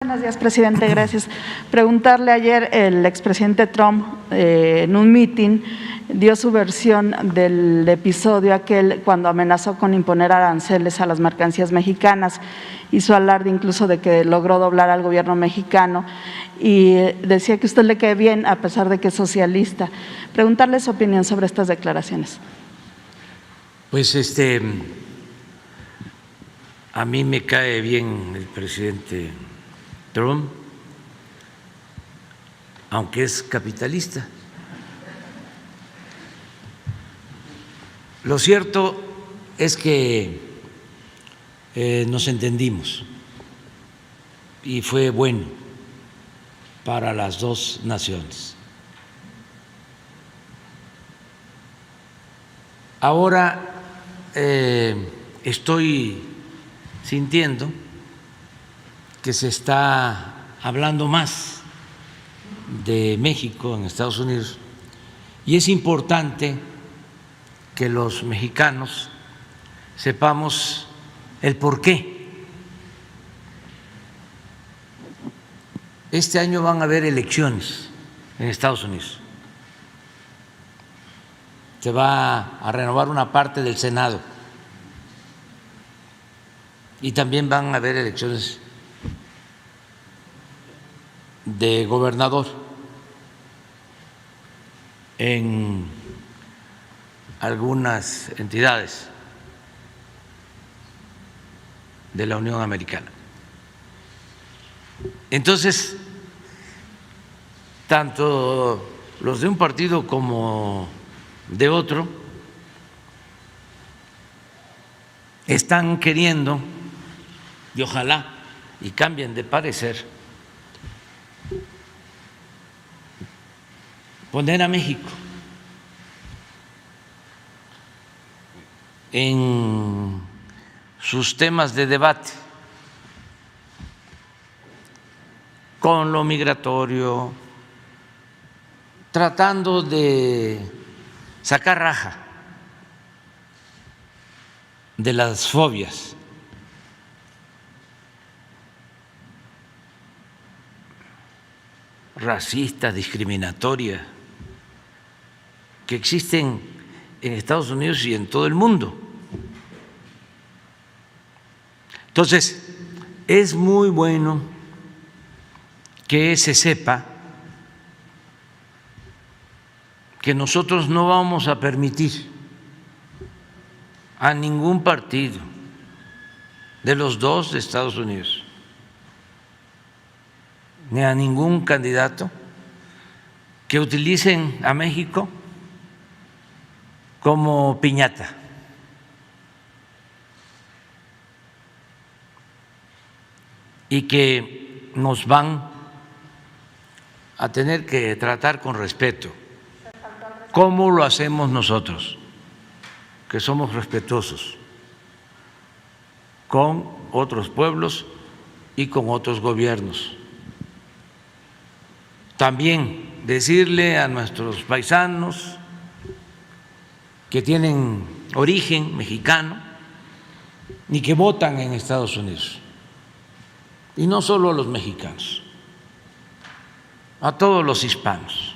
Buenos días, presidente. Gracias. Preguntarle ayer el expresidente Trump en un mitin dio su versión del episodio aquel cuando amenazó con imponer aranceles a las mercancías mexicanas. Hizo alarde incluso de que logró doblar al gobierno mexicano y decía que a usted le cae bien a pesar de que es socialista. Preguntarle su opinión sobre estas declaraciones. Pues a mí me cae bien el presidente Trump, aunque es capitalista. Lo cierto es que nos entendimos y fue bueno para las dos naciones. Ahora estoy sintiendo que se está hablando más de México en Estados Unidos y es importante que los mexicanos sepamos el por qué. Este año van a haber elecciones en Estados Unidos. Se va a renovar una parte del Senado y también van a haber elecciones de gobernador en algunas entidades de la Unión Americana. Entonces, tanto los de un partido como de otro están queriendo, y ojalá y cambien de parecer, poner a México en sus temas de debate con lo migratorio, tratando de sacar raja de las fobias racistas, discriminatorias que existen en Estados Unidos y en todo el mundo. Entonces, es muy bueno que se sepa que nosotros no vamos a permitir a ningún partido de los dos de Estados Unidos ni a ningún candidato que utilicen a México como piñata. Y que nos van a tener que tratar con respeto, como lo hacemos nosotros, que somos respetuosos con otros pueblos y con otros gobiernos. También decirle a nuestros paisanos que tienen origen mexicano y que votan en Estados Unidos, y no solo a los mexicanos, a todos los hispanos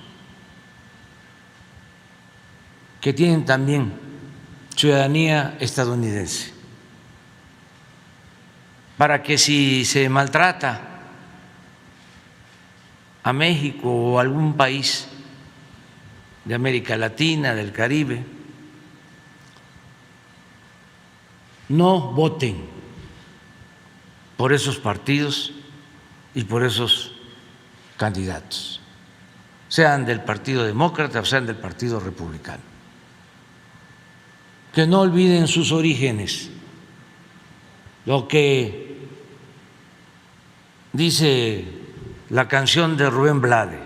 que tienen también ciudadanía estadounidense, para que si se maltrata a México o a algún país de América Latina, del Caribe, no voten por esos partidos y por esos candidatos, sean del Partido Demócrata o sean del Partido Republicano. Que no olviden sus orígenes, lo que dice la canción de Rubén Blade,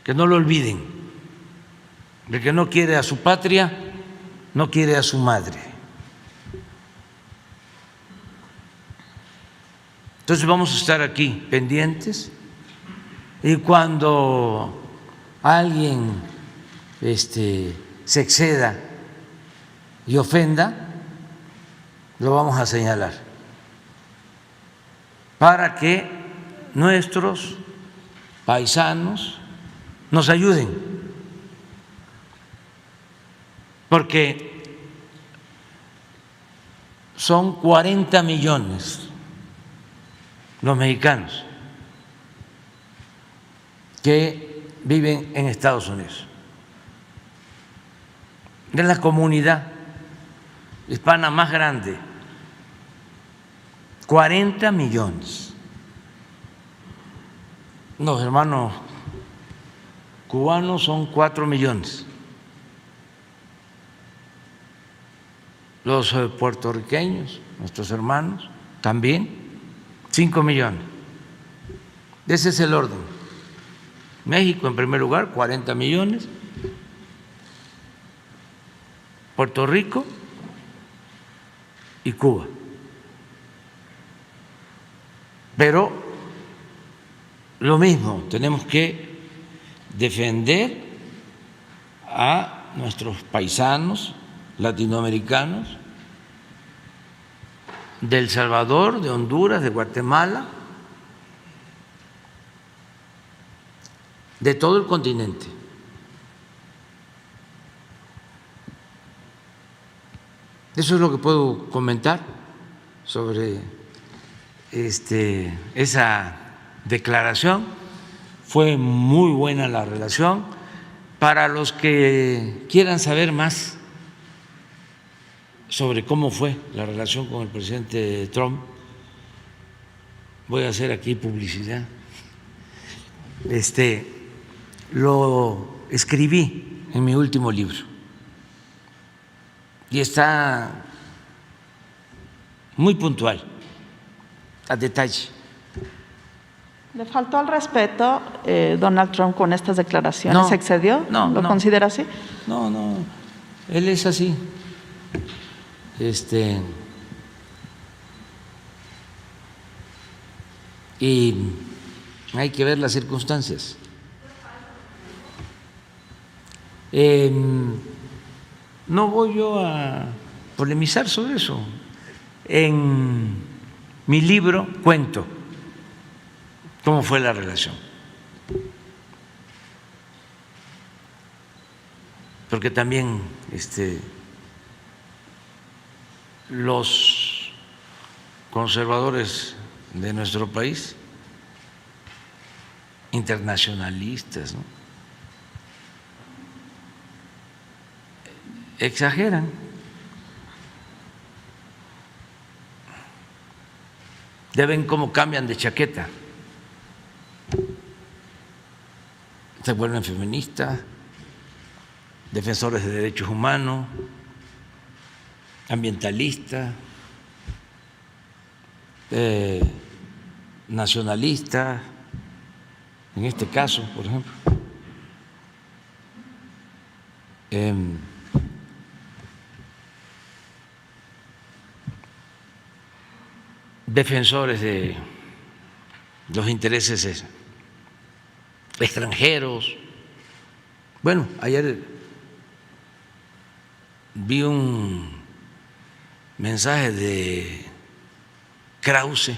que no lo olviden, el que no quiere a su patria, no quiere a su madre. Entonces vamos a estar aquí pendientes y cuando alguien se exceda y ofenda, lo vamos a señalar para que nuestros paisanos nos ayuden, porque son 40 millones los mexicanos que viven en Estados Unidos. Es la comunidad hispana más grande, 40 millones. Los hermanos cubanos son 4 millones. Los puertorriqueños, nuestros hermanos, también 5 millones. Ese es el orden. México en primer lugar, 40 millones. Puerto Rico y Cuba. Pero lo mismo, tenemos que defender a nuestros paisanos latinoamericanos de El Salvador, de Honduras, de Guatemala, de todo el continente. Eso es lo que puedo comentar sobre esa declaración. Fue muy buena la relación. Para los que quieran saber más sobre cómo fue la relación con el presidente Trump, voy a hacer aquí publicidad. Lo escribí en mi último libro y está muy puntual, a detalle. ¿Le faltó al respeto Donald Trump con estas declaraciones? No, ¿Se excedió? no, ¿Lo no. considera así? No, no, él es así. Y hay que ver las circunstancias. No voy yo a polemizar sobre eso. En mi libro cuento cómo fue la relación, porque también los conservadores de nuestro país, internacionalistas, ¿no?, exageran. Ya ven cómo cambian de chaqueta, se vuelven feministas, defensores de derechos humanos, ambientalistas, nacionalistas, en este caso, por ejemplo. Defensores de los intereses extranjeros. Bueno, ayer vi un mensaje de Krause,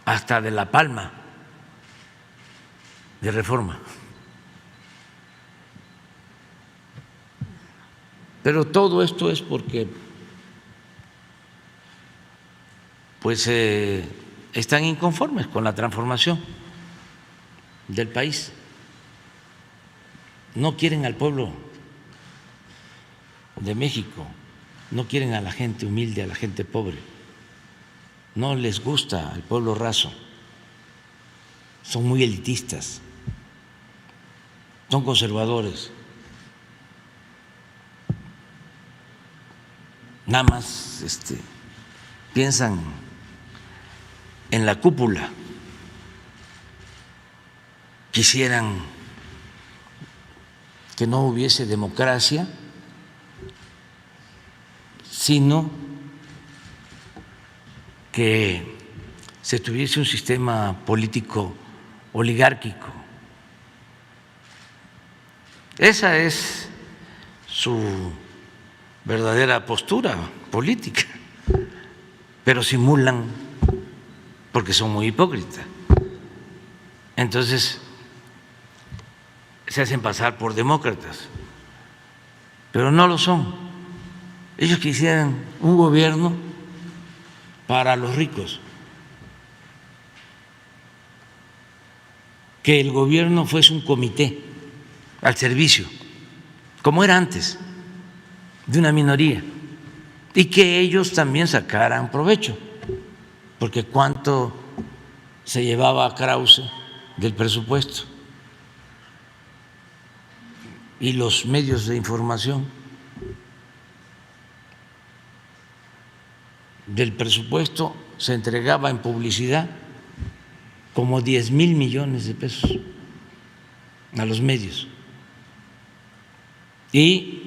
hasta de La Palma, de Reforma. Pero todo esto es porque pues están inconformes con la transformación del país. No quieren al pueblo de México, no quieren a la gente humilde, a la gente pobre, no les gusta el pueblo raso, son muy elitistas, son conservadores, nada más piensan en la cúpula, quisieran que no hubiese democracia, sino que se tuviese un sistema político oligárquico. Esa es su verdadera postura política, pero simulan porque son muy hipócritas. Entonces, se hacen pasar por demócratas, pero no lo son. Ellos quisieran un gobierno para los ricos, que el gobierno fuese un comité al servicio, como era antes, de una minoría, y que ellos también sacaran provecho, porque cuánto se llevaba Krause del presupuesto y los medios de información del presupuesto se entregaba en publicidad como 10,000 millones de pesos a los medios y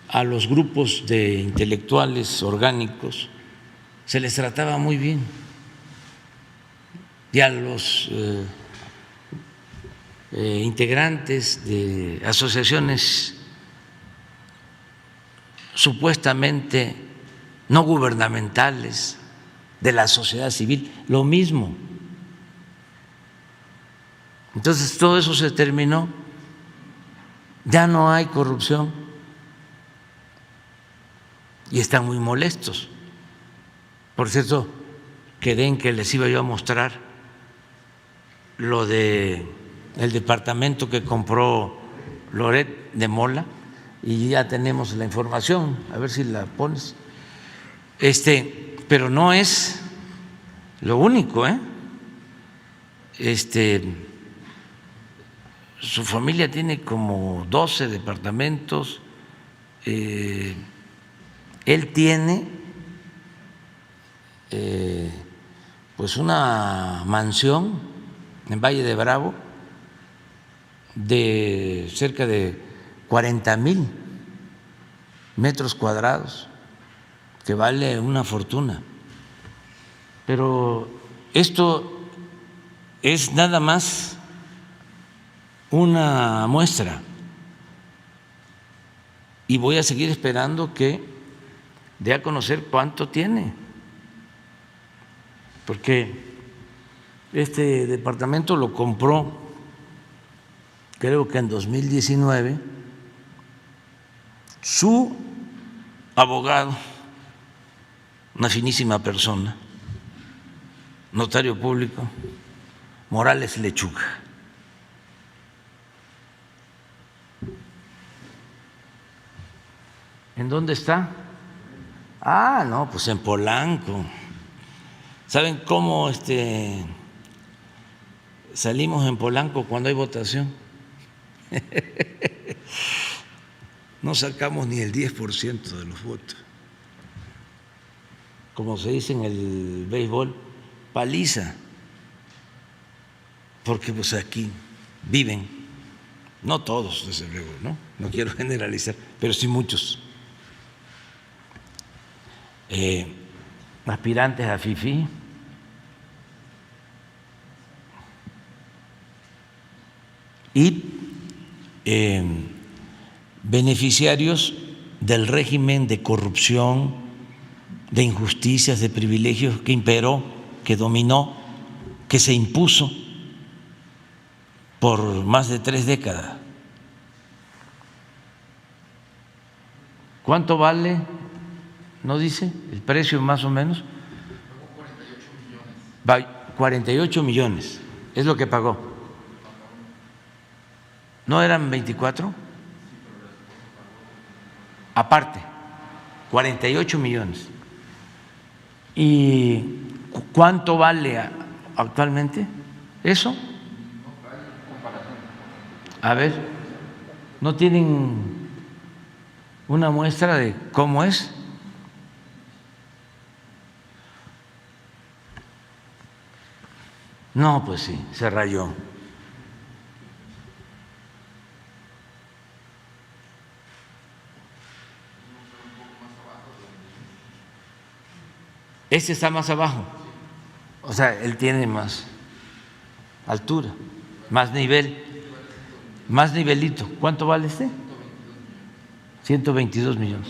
a los grupos de intelectuales orgánicos se les trataba muy bien, y a los integrantes de asociaciones supuestamente no gubernamentales de la sociedad civil, lo mismo. Entonces todo eso se terminó, ya no hay corrupción y están muy molestos. Por cierto, quedé en que les iba yo a mostrar lo de el departamento que compró Loret de Mola, y ya tenemos la información, a ver si la pones. Pero no es lo único, su familia tiene como 12 departamentos, él tiene pues una mansión en Valle de Bravo de cerca de 40,000 metros cuadrados, que vale una fortuna. Pero esto es nada más una muestra, y voy a seguir esperando que dé a conocer cuánto tiene, porque este departamento lo compró creo que en 2019 su abogado, una finísima persona, notario público, Morales Lechuga. ¿En dónde está? Ah, no, pues en Polanco. ¿Saben cómo salimos en Polanco cuando hay votación? No sacamos ni el 10% de los votos. Como se dice en el béisbol, paliza, porque pues aquí viven, no todos desde luego, no quiero generalizar, pero sí muchos aspirantes a fifí, y beneficiarios del régimen de corrupción, de injusticias, de privilegios que imperó, que dominó, que se impuso por más de 3 décadas. ¿Cuánto vale? ¿No dice el precio más o menos? 48 millones es lo que pagó. ¿No eran 24? Aparte, 48 millones. ¿Y cuánto vale actualmente eso? A ver, ¿no tienen una muestra de cómo es? No, pues sí, se rayó. Este está más abajo, o sea, él tiene más altura, más nivel, más nivelito. ¿Cuánto vale este? 122 millones.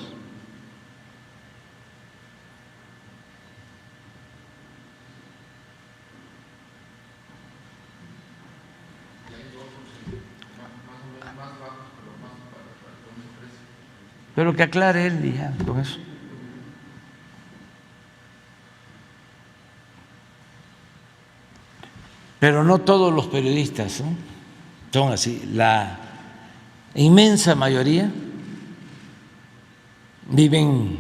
pero que aclare él y ya con eso. Pero no todos los periodistas, ¿no?, son así. La inmensa mayoría viven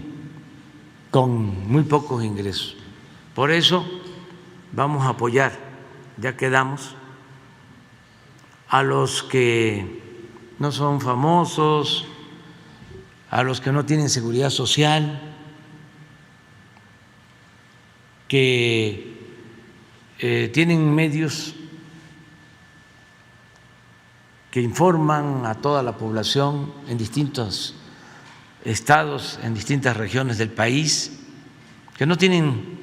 con muy pocos ingresos. Por eso vamos a apoyar, ya quedamos, a los que no son famosos, a los que no tienen seguridad social, que tienen medios que informan a toda la población en distintos estados, en distintas regiones del país, que no tienen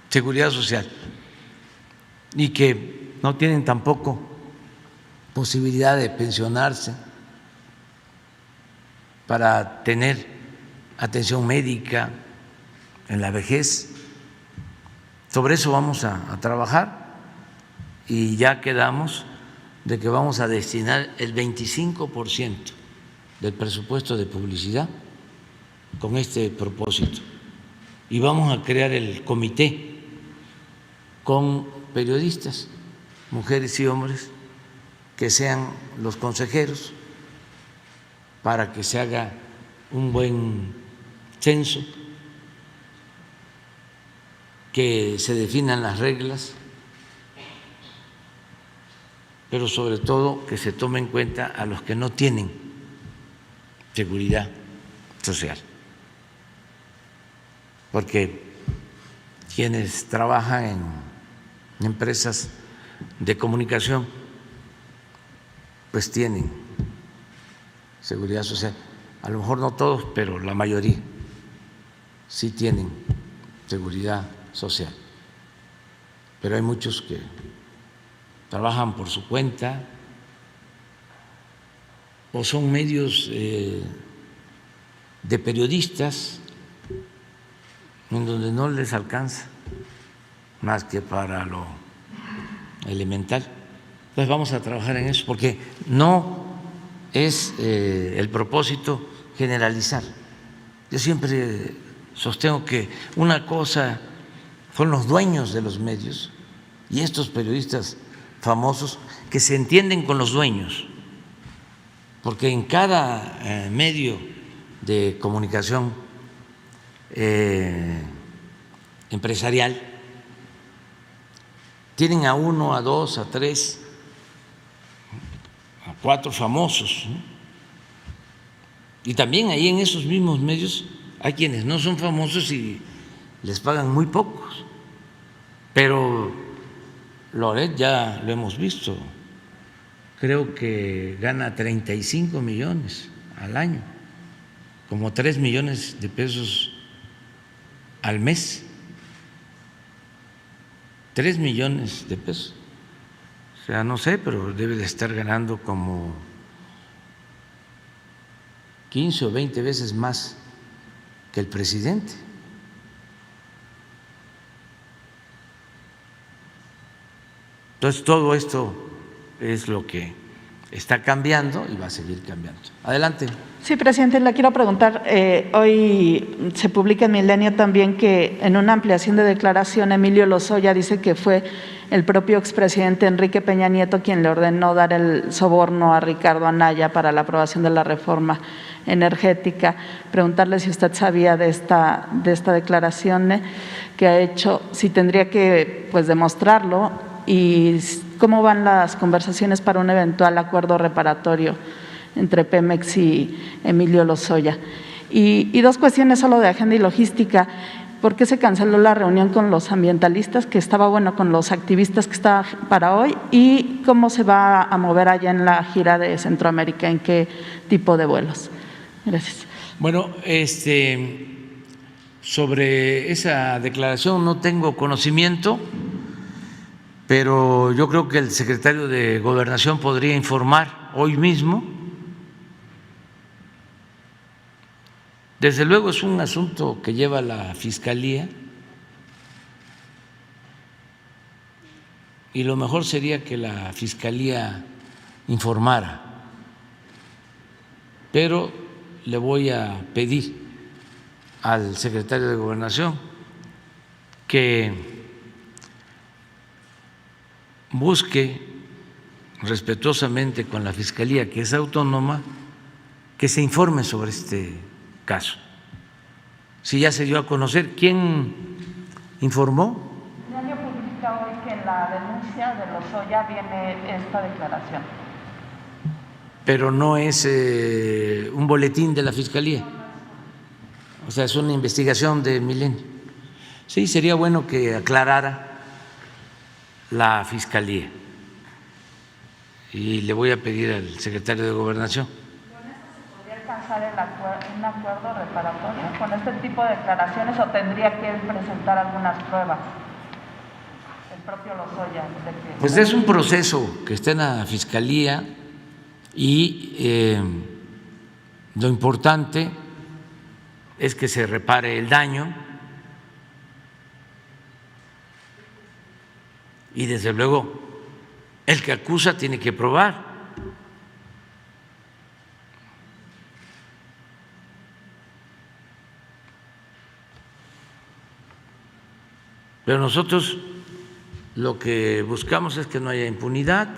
seguridad social y que no tienen tampoco posibilidad de pensionarse para tener atención médica en la vejez. Sobre eso vamos a trabajar y ya quedamos de que vamos a destinar el 25% del presupuesto de publicidad con este propósito. Y vamos a crear el comité con periodistas, mujeres y hombres, que sean los consejeros para que se haga un buen censo, que se definan las reglas, pero sobre todo que se tome en cuenta a los que no tienen seguridad social, porque quienes trabajan en empresas de comunicación pues tienen seguridad social, a lo mejor no todos, pero la mayoría sí tienen seguridad social, pero hay muchos que trabajan por su cuenta o son medios de periodistas en donde no les alcanza más que para lo elemental. Entonces vamos a trabajar en eso, porque no es el propósito generalizar. Yo siempre sostengo que una cosa son los dueños de los medios y estos periodistas famosos que se entienden con los dueños, porque en cada medio de comunicación empresarial tienen a uno, a dos, a tres, a cuatro famosos, ¿no? Y también ahí en esos mismos medios hay quienes no son famosos y les pagan muy pocos, pero Loret ya lo hemos visto, creo que gana 35 millones al año, como 3 millones de pesos al mes, 3 millones de pesos. O sea, no sé, pero debe de estar ganando como 15 o 20 veces más que el presidente. Entonces, todo esto es lo que está cambiando y va a seguir cambiando. Adelante. Sí, presidente, le quiero preguntar, hoy se publica en Milenio también que en una ampliación de declaración Emilio Lozoya dice que fue el propio expresidente Enrique Peña Nieto quien le ordenó dar el soborno a Ricardo Anaya para la aprobación de la reforma energética. Preguntarle si usted sabía de esta declaración que ha hecho, si tendría que demostrarlo, y cómo van las conversaciones para un eventual acuerdo reparatorio entre Pemex y Emilio Lozoya. Y dos cuestiones solo de agenda y logística. ¿Por qué se canceló la reunión con los ambientalistas, que estaba con los activistas que estaba para hoy? ¿Y cómo se va a mover allá en la gira de Centroamérica? ¿En qué tipo de vuelos? Gracias. Bueno, sobre esa declaración no tengo conocimiento, pero yo creo que el secretario de Gobernación podría informar hoy mismo. Desde luego es un asunto que lleva la Fiscalía y lo mejor sería que la Fiscalía informara, pero le voy a pedir al secretario de Gobernación que busque respetuosamente con la Fiscalía, que es autónoma, que se informe sobre este caso. Si ya se dio a conocer, ¿quién informó? El diario publica hoy que en la denuncia de Lozoya viene esta declaración. Pero no es un boletín de la Fiscalía, o sea, es una investigación de Milenio. Sí, sería bueno que aclarara la Fiscalía y le voy a pedir al secretario de Gobernación. ¿Con esto se podría alcanzar un acuerdo reparatorio con este tipo de declaraciones o tendría que presentar algunas pruebas el propio Lozoya? Pues es un proceso que está en la Fiscalía y lo importante es que se repare el daño y desde luego el que acusa tiene que probar. Pero nosotros lo que buscamos es que no haya impunidad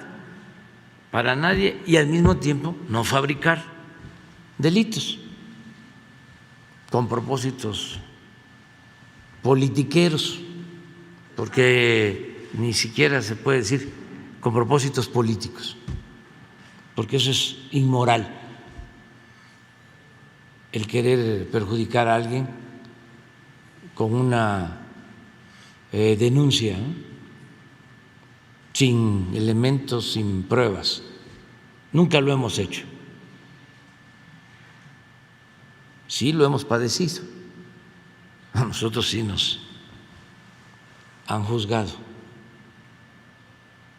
para nadie y al mismo tiempo no fabricar delitos con propósitos politiqueros, porque ni siquiera se puede decir con propósitos políticos, porque eso es inmoral, el querer perjudicar a alguien con una denuncia, ¿no?, sin elementos, sin pruebas. Nunca lo hemos hecho. Sí lo hemos padecido. A nosotros sí nos han juzgado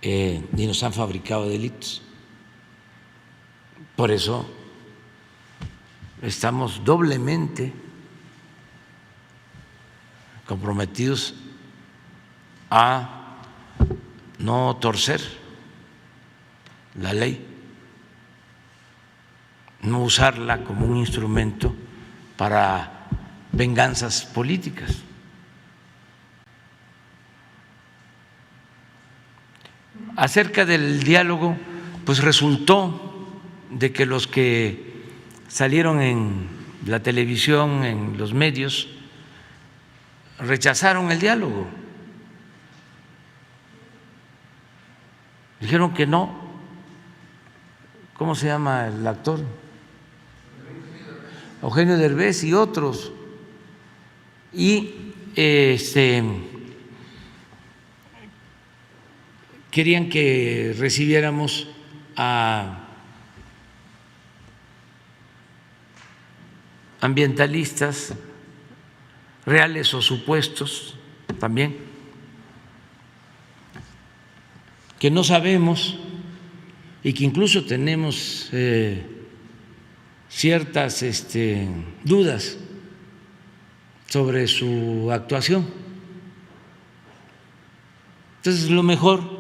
y nos han fabricado delitos. Por eso estamos doblemente comprometidos a no torcer la ley, no usarla como un instrumento para venganzas políticas. Acerca del diálogo, pues resultó de que los que salieron en la televisión, en los medios, rechazaron el diálogo. Dijeron que no. ¿Cómo se llama el actor? Eugenio Derbez y otros. Y querían que recibiéramos a ambientalistas reales o supuestos también, que no sabemos y que incluso tenemos ciertas dudas sobre su actuación. Entonces, lo mejor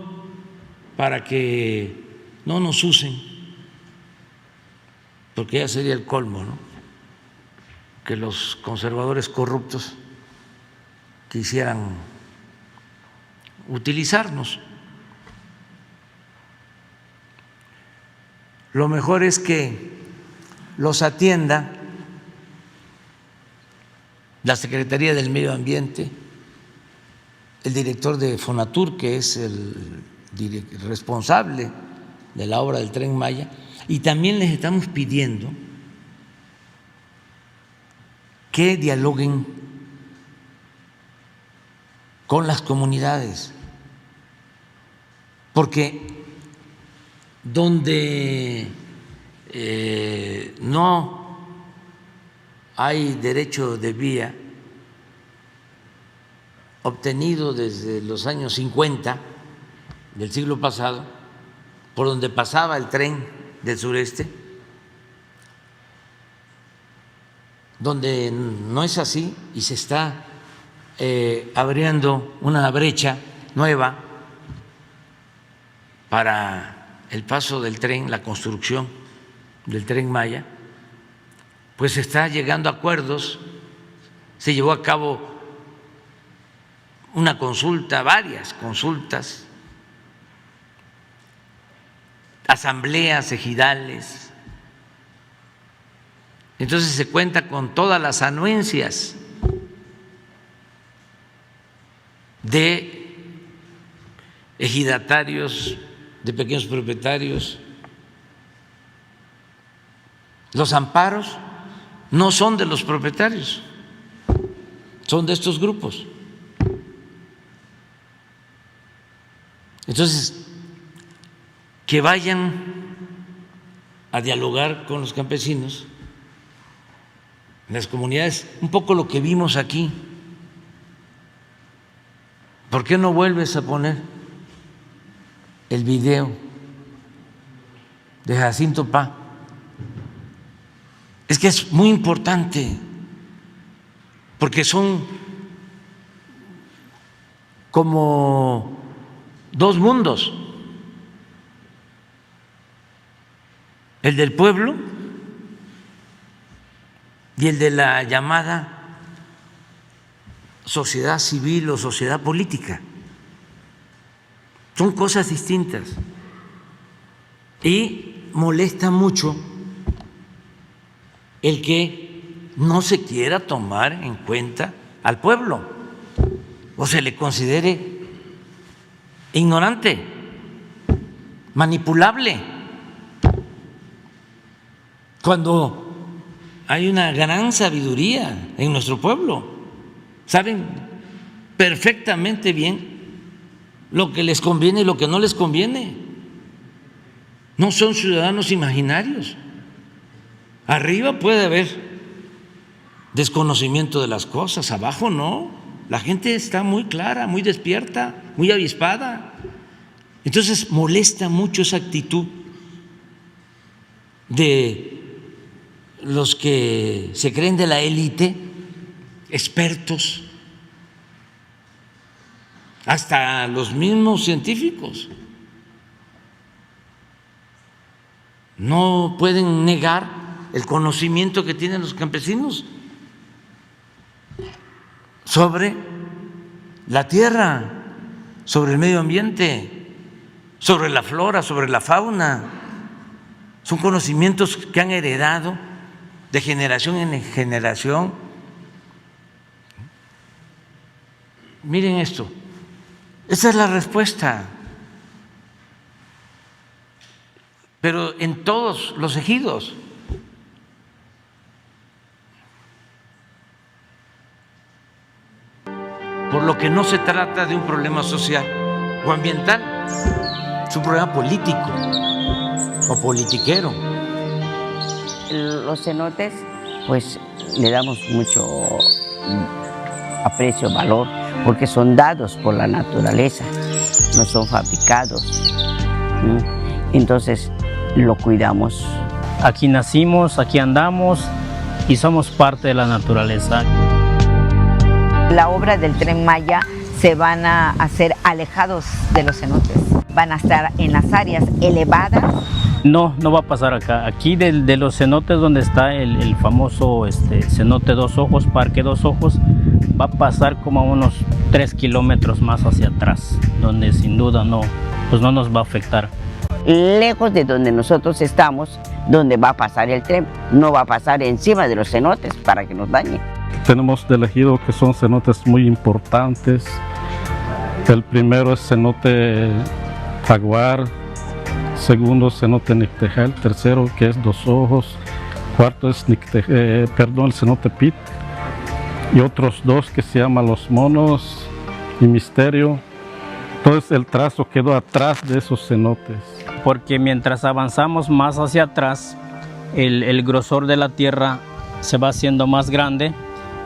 para que no nos usen, porque ya sería el colmo, ¿no?, que los conservadores corruptos quisieran utilizarnos. Lo mejor es que los atienda la Secretaría del Medio Ambiente, el director de Fonatur, que es el responsable de la obra del Tren Maya, y también les estamos pidiendo que dialoguen con las comunidades, porque donde no hay derecho de vía obtenido desde los años 50 del siglo pasado, por donde pasaba el tren del sureste, donde no es así y se está abriendo una brecha nueva para el paso del tren, la construcción del Tren Maya, pues se está llegando a acuerdos. Se llevó a cabo una consulta, varias consultas, asambleas ejidales. Entonces se cuenta con todas las anuencias de ejidatarios, de pequeños propietarios. Los amparos no son de los propietarios, son de estos grupos. Entonces, que vayan a dialogar con los campesinos, las comunidades, un poco lo que vimos aquí. ¿Por qué no vuelves a poner el video de Jacinto Pá? Es que es muy importante, porque son como dos mundos, el del pueblo y el de la llamada sociedad civil o sociedad política. Son cosas distintas y molesta mucho el que no se quiera tomar en cuenta al pueblo o se le considere ignorante, manipulable, cuando hay una gran sabiduría en nuestro pueblo. Saben perfectamente bien lo que les conviene y lo que no les conviene. No son ciudadanos imaginarios. Arriba puede haber desconocimiento de las cosas, abajo no. La gente está muy clara, muy despierta, muy avispada. Entonces molesta mucho esa actitud de los que se creen de la élite, expertos, hasta los mismos científicos. No pueden negar el conocimiento que tienen los campesinos sobre la tierra, sobre el medio ambiente, sobre la flora, sobre la fauna. Son conocimientos que han heredado de generación en generación. Miren esto, esa es la respuesta, pero en todos los ejidos. Por lo que no se trata de un problema social o ambiental, es un problema político o politiquero. Los cenotes, pues le damos mucho aprecio, valor, porque son dados por la naturaleza, no son fabricados. Entonces lo cuidamos. Aquí nacimos, aquí andamos y somos parte de la naturaleza. La obra del Tren Maya se van a hacer alejados de los cenotes, van a estar en las áreas elevadas. No, no va a pasar acá. Aquí de los cenotes donde está el famoso cenote Dos Ojos, Parque Dos Ojos, va a pasar como a unos 3 kilómetros más hacia atrás, donde sin duda no nos va a afectar. Lejos de donde nosotros estamos, donde va a pasar el tren, no va a pasar encima de los cenotes para que nos dañe. Tenemos del ejido que son cenotes muy importantes. El primero es cenote Jaguar, segundo cenote Nictejal, tercero que es Dos Ojos, cuarto es el cenote Pit, y otros dos que se llaman Los Monos y Misterio. Entonces el trazo quedó atrás de esos cenotes. Porque mientras avanzamos más hacia atrás, el grosor de la tierra se va haciendo más grande.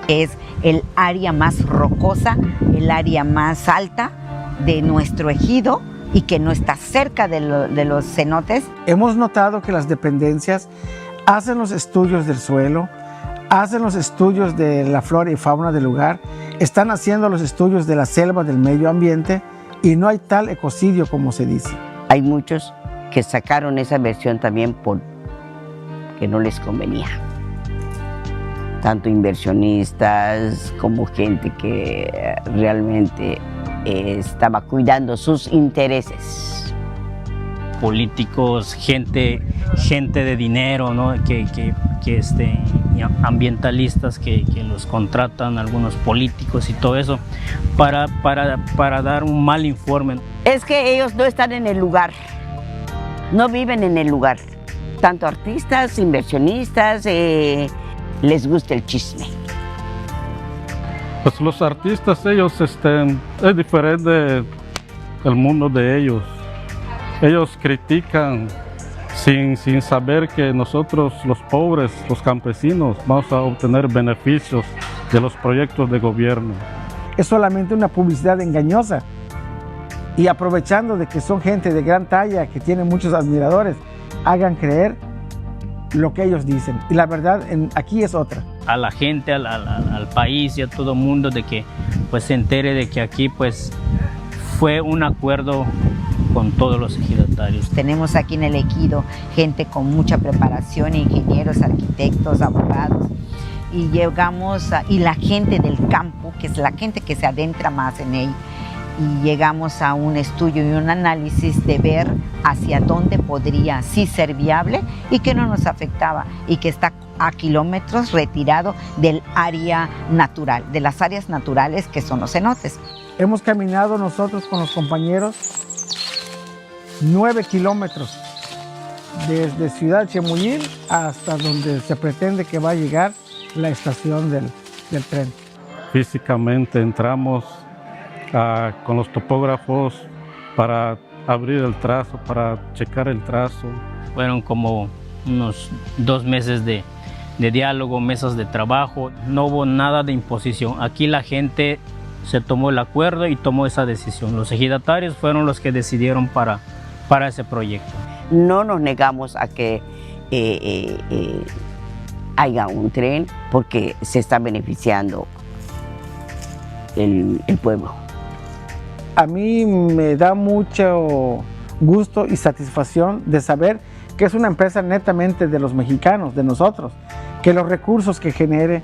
Es el área más rocosa, el área más alta de nuestro ejido y que no está cerca de los cenotes. Hemos notado que las dependencias hacen los estudios del suelo, hacen los estudios de la flora y fauna del lugar, están haciendo los estudios de la selva, del medio ambiente, y no hay tal ecocidio como se dice. Hay muchos que sacaron esa versión también porque no les convenía. tanto inversionistas como gente que realmente estaba cuidando sus intereses. Políticos, gente de dinero, ¿no? Ambientalistas que los contratan, algunos políticos y todo eso, para dar un mal informe. Es que ellos no están en el lugar, no viven en el lugar. Tanto artistas, inversionistas, les gusta el chisme. Pues los artistas, ellos, es diferente el mundo de ellos. Ellos critican sin saber que nosotros, los pobres, los campesinos, vamos a obtener beneficios de los proyectos de gobierno. Es solamente una publicidad engañosa y aprovechando de que son gente de gran talla, que tienen muchos admiradores, hagan creer lo que ellos dicen. Y la verdad aquí es otra. A la gente, al país y a todo el mundo de que pues se entere de que aquí pues fue un acuerdo con todos los ejidatarios. Tenemos aquí en el ejido gente con mucha preparación, ingenieros, arquitectos, abogados, y y la gente del campo, que es la gente que se adentra más en él, y llegamos a un estudio y un análisis de ver hacia dónde podría sí ser viable y que no nos afectaba y que está a kilómetros retirado del área natural, de las áreas naturales que son los cenotes. Hemos caminado nosotros con los compañeros 9 kilómetros desde Ciudad Chemullil hasta donde se pretende que va a llegar la estación del tren. Físicamente entramos con los topógrafos para abrir el trazo, para checar el trazo. Fueron como unos 2 meses de diálogo, mesas de trabajo. No hubo nada de imposición. Aquí la gente se tomó el acuerdo y tomó esa decisión. Los ejidatarios fueron los que decidieron para ese proyecto. No nos negamos a que haya un tren porque se está beneficiando el pueblo. A mí me da mucho gusto y satisfacción de saber que es una empresa netamente de los mexicanos, de nosotros, que los recursos que genere,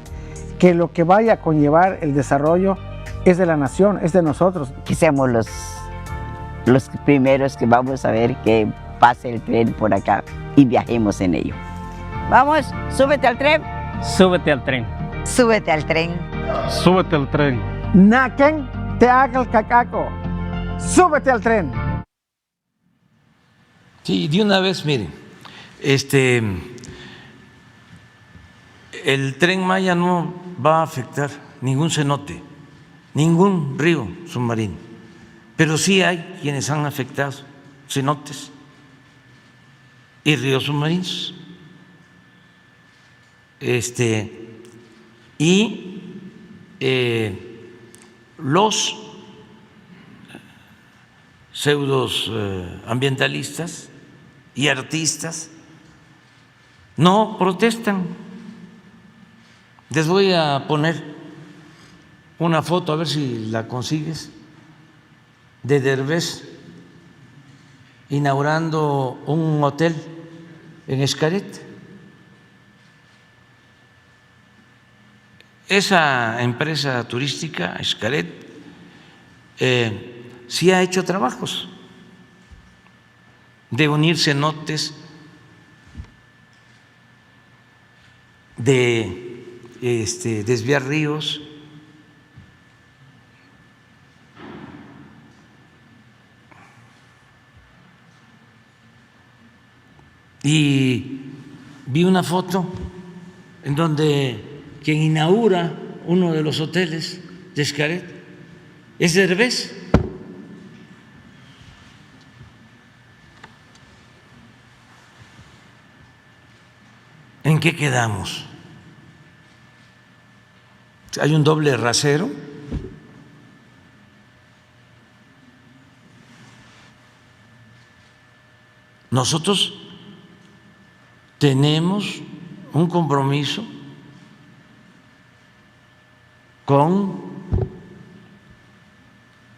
que lo que vaya a conllevar el desarrollo es de la nación, es de nosotros. Que seamos los primeros que vamos a ver que pase el tren por acá y viajemos en ello. Vamos, súbete al tren. Súbete al tren. Súbete al tren. Súbete al tren. Naquen te haga el cacaco. Súbete al tren. Sí, de una vez, miren, el Tren Maya no va a afectar ningún cenote, ningún río submarino, pero sí hay quienes han afectado cenotes y ríos submarinos. Los pseudos ambientalistas y artistas no protestan. Les voy a poner una foto, a ver si la consigues, de Derbez inaugurando un hotel en Xcaret. Esa empresa turística, Xcaret, sí ha hecho trabajos de unir cenotes, de desviar ríos. Y vi una foto en donde quien inaugura uno de los hoteles de Xcaret es Derbez. ¿En qué quedamos? ¿Hay un doble rasero? Nosotros tenemos un compromiso con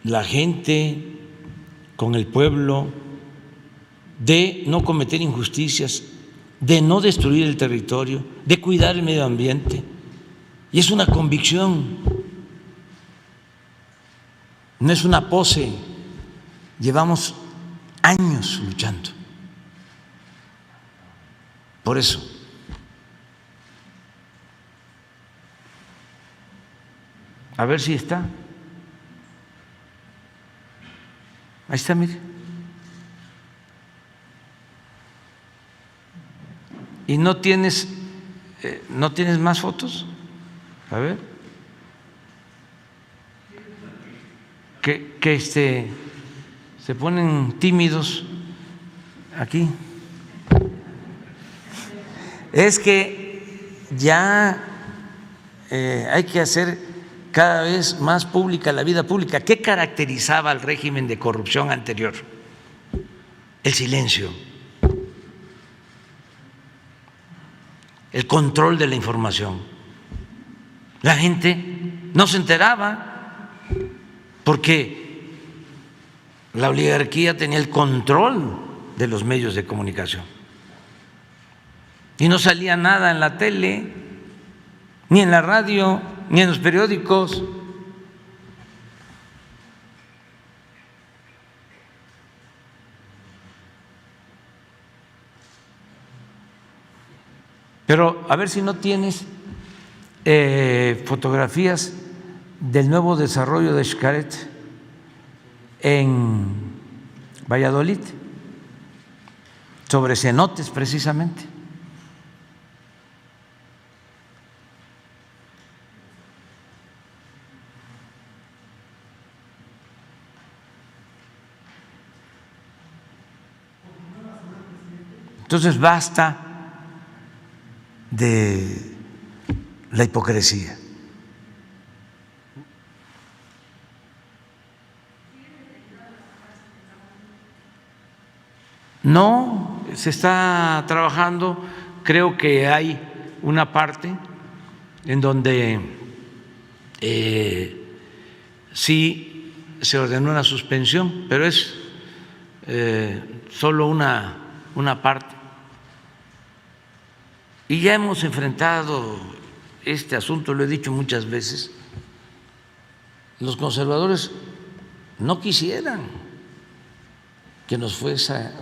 la gente, con el pueblo, de no cometer injusticias, de no destruir el territorio, de cuidar el medio ambiente, Y es una convicción, no es una pose. Llevamos años luchando por eso. A ver si está. Ahí está, mire. ¿Y no tienes más fotos? A ver. Que se ponen tímidos aquí. Es que ya hay que hacer cada vez más pública la vida pública. ¿Qué caracterizaba al régimen de corrupción anterior? El silencio, el control de la información. La gente no se enteraba porque la oligarquía tenía el control de los medios de comunicación y no salía nada en la tele, ni en la radio, ni en los periódicos. Pero a ver si no tienes fotografías del nuevo desarrollo de Xcaret en Valladolid, sobre cenotes precisamente. Entonces basta de la hipocresía. No, se está trabajando, creo que hay una parte en donde sí se ordenó una suspensión, pero es solo una parte. Y ya hemos enfrentado este asunto, lo he dicho muchas veces. Los conservadores no quisieran que nos fuese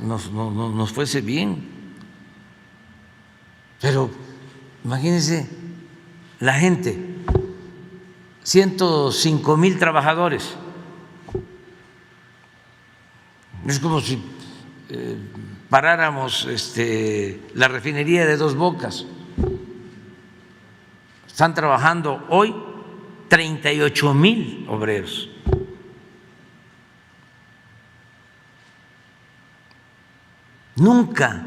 bien, pero imagínense la gente, 105,000 trabajadores. Es como si paráramos la refinería de Dos Bocas. Están trabajando hoy 38,000 obreros. Nunca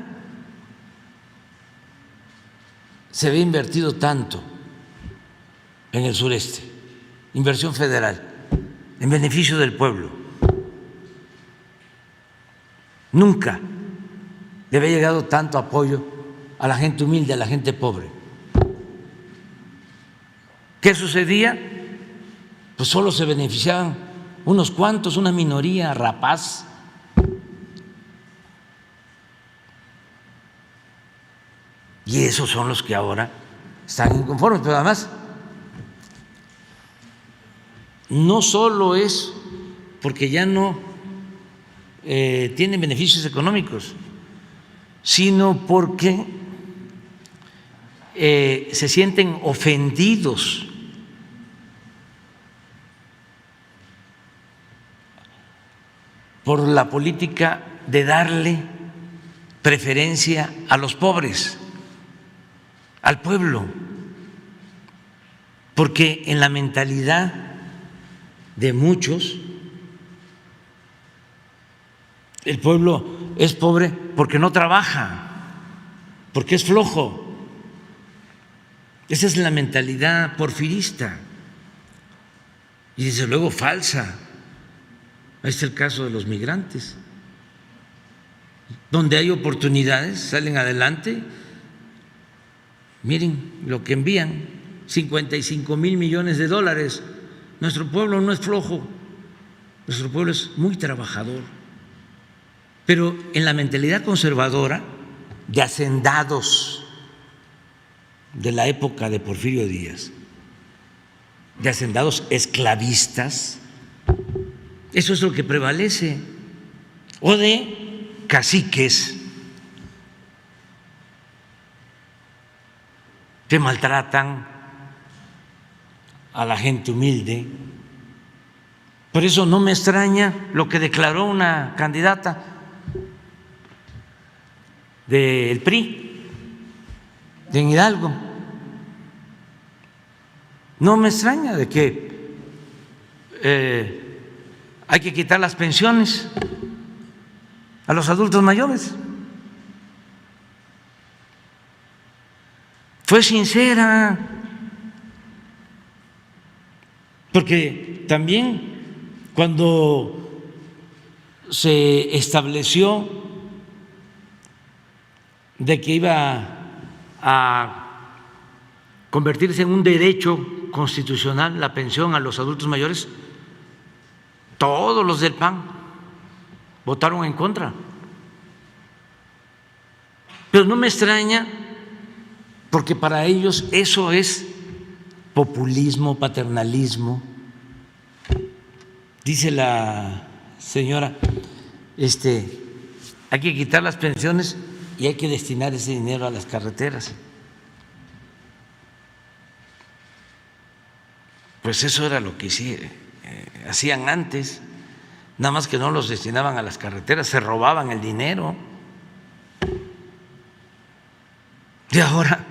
se había invertido tanto en el sureste, inversión federal, en beneficio del pueblo. Nunca le había llegado tanto apoyo a la gente humilde, a la gente pobre. ¿Qué sucedía? Pues solo se beneficiaban unos cuantos, una minoría rapaz. Y esos son los que ahora están inconformes. Pero además, no solo es porque ya no tienen beneficios económicos, sino porque se sienten ofendidos por la política de darle preferencia a los pobres, al pueblo, porque en la mentalidad de muchos el pueblo es pobre porque no trabaja, porque es flojo. Esa es la mentalidad porfirista y desde luego falsa. Ahí está el caso de los migrantes, donde hay oportunidades, salen adelante. Miren lo que envían, 55,000 millones de dólares. Nuestro pueblo no es flojo, nuestro pueblo es muy trabajador. Pero en la mentalidad conservadora de hacendados de la época de Porfirio Díaz, de hacendados esclavistas, eso es lo que prevalece, o de caciques que maltratan a la gente humilde. Por eso no me extraña lo que declaró una candidata del PRI en Hidalgo. No me extraña de que hay que quitar las pensiones a los adultos mayores. Fue sincera, porque también cuando se estableció de que iba a convertirse en un derecho constitucional la pensión a los adultos mayores, todos los del PAN votaron en contra. Pero no me extraña, porque para ellos eso es populismo, paternalismo. Dice la señora, hay que quitar las pensiones y hay que destinar ese dinero a las carreteras. Pues eso era lo que hacían antes, nada más que no los destinaban a las carreteras, se robaban el dinero. Y ahora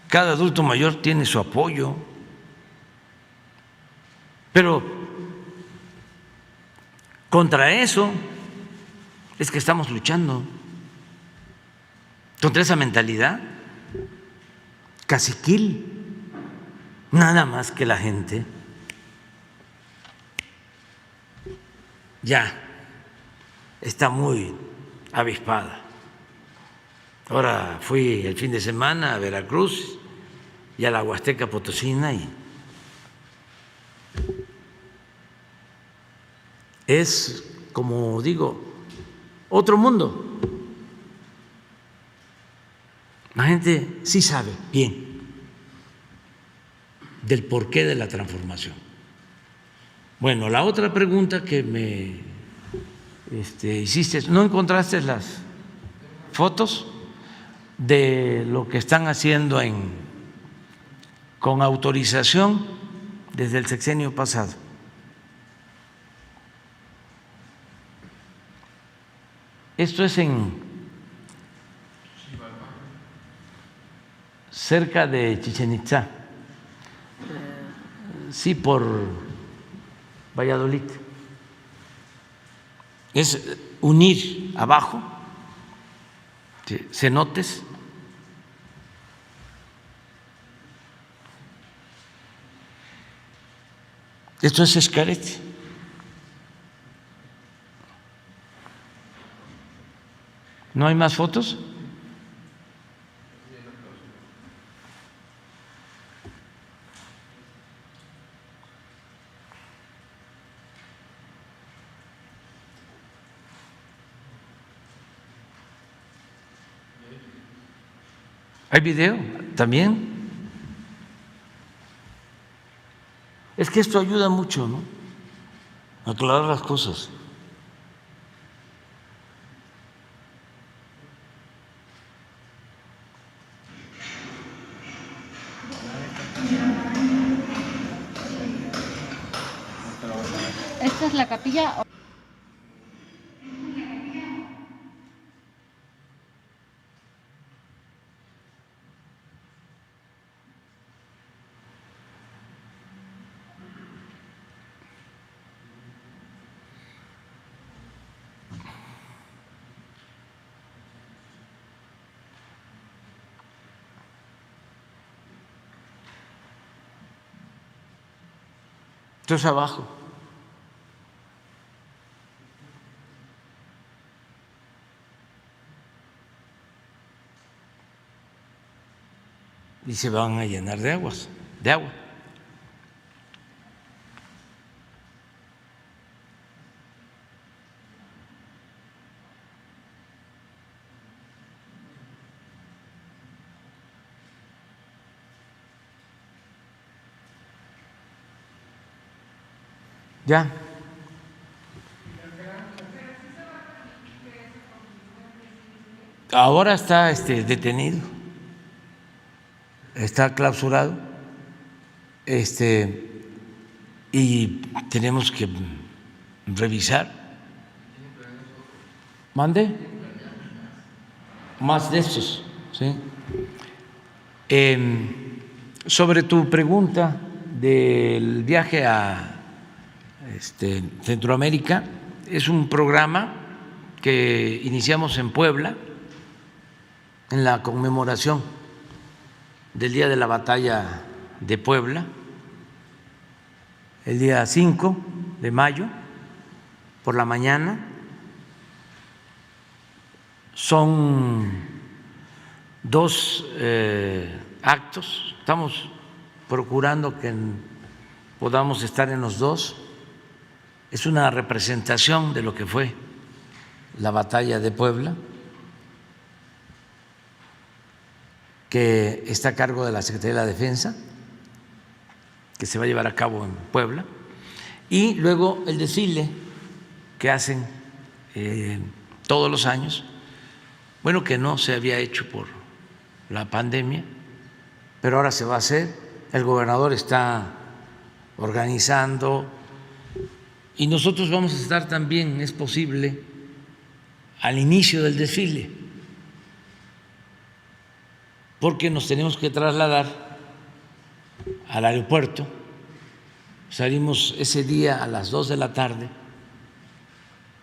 cada adulto mayor tiene su apoyo, pero contra eso es que estamos luchando, contra esa mentalidad caciquil. Nada más que la gente ya está muy avispada. Ahora fui el fin de semana a Veracruz y a la Huasteca Potosina y es, como digo, otro mundo. La gente sí sabe bien del porqué de la transformación. Bueno, la otra pregunta que me hiciste, ¿no encontraste las fotos de lo que están haciendo con autorización desde el sexenio pasado? Esto es cerca de Chichén Itzá, sí, por Valladolid. Es unir abajo cenotes esto es Xcaret. ¿No hay más fotos? ¿Hay video también? Es que esto ayuda mucho, ¿no? A aclarar las cosas. Esta es la capilla. Esto es abajo. Y se van a llenar de agua. Ya. Ahora está detenido, está clausurado, y tenemos que revisar. ¿Mande? Más de estos, ¿sí? Sobre tu pregunta del viaje a Centroamérica, es un programa que iniciamos en Puebla en la conmemoración del Día de la Batalla de Puebla, el día 5 de mayo, por la mañana. Son 2 actos, estamos procurando que podamos estar en los 2. Es una representación de lo que fue la batalla de Puebla, que está a cargo de la Secretaría de la Defensa, que se va a llevar a cabo en Puebla, y luego el desfile que hacen todos los años, bueno, que no se había hecho por la pandemia, pero ahora se va a hacer. El gobernador está organizando y nosotros vamos a estar también, es posible, al inicio del desfile, porque nos tenemos que trasladar al aeropuerto. Salimos ese día a las 2 de la tarde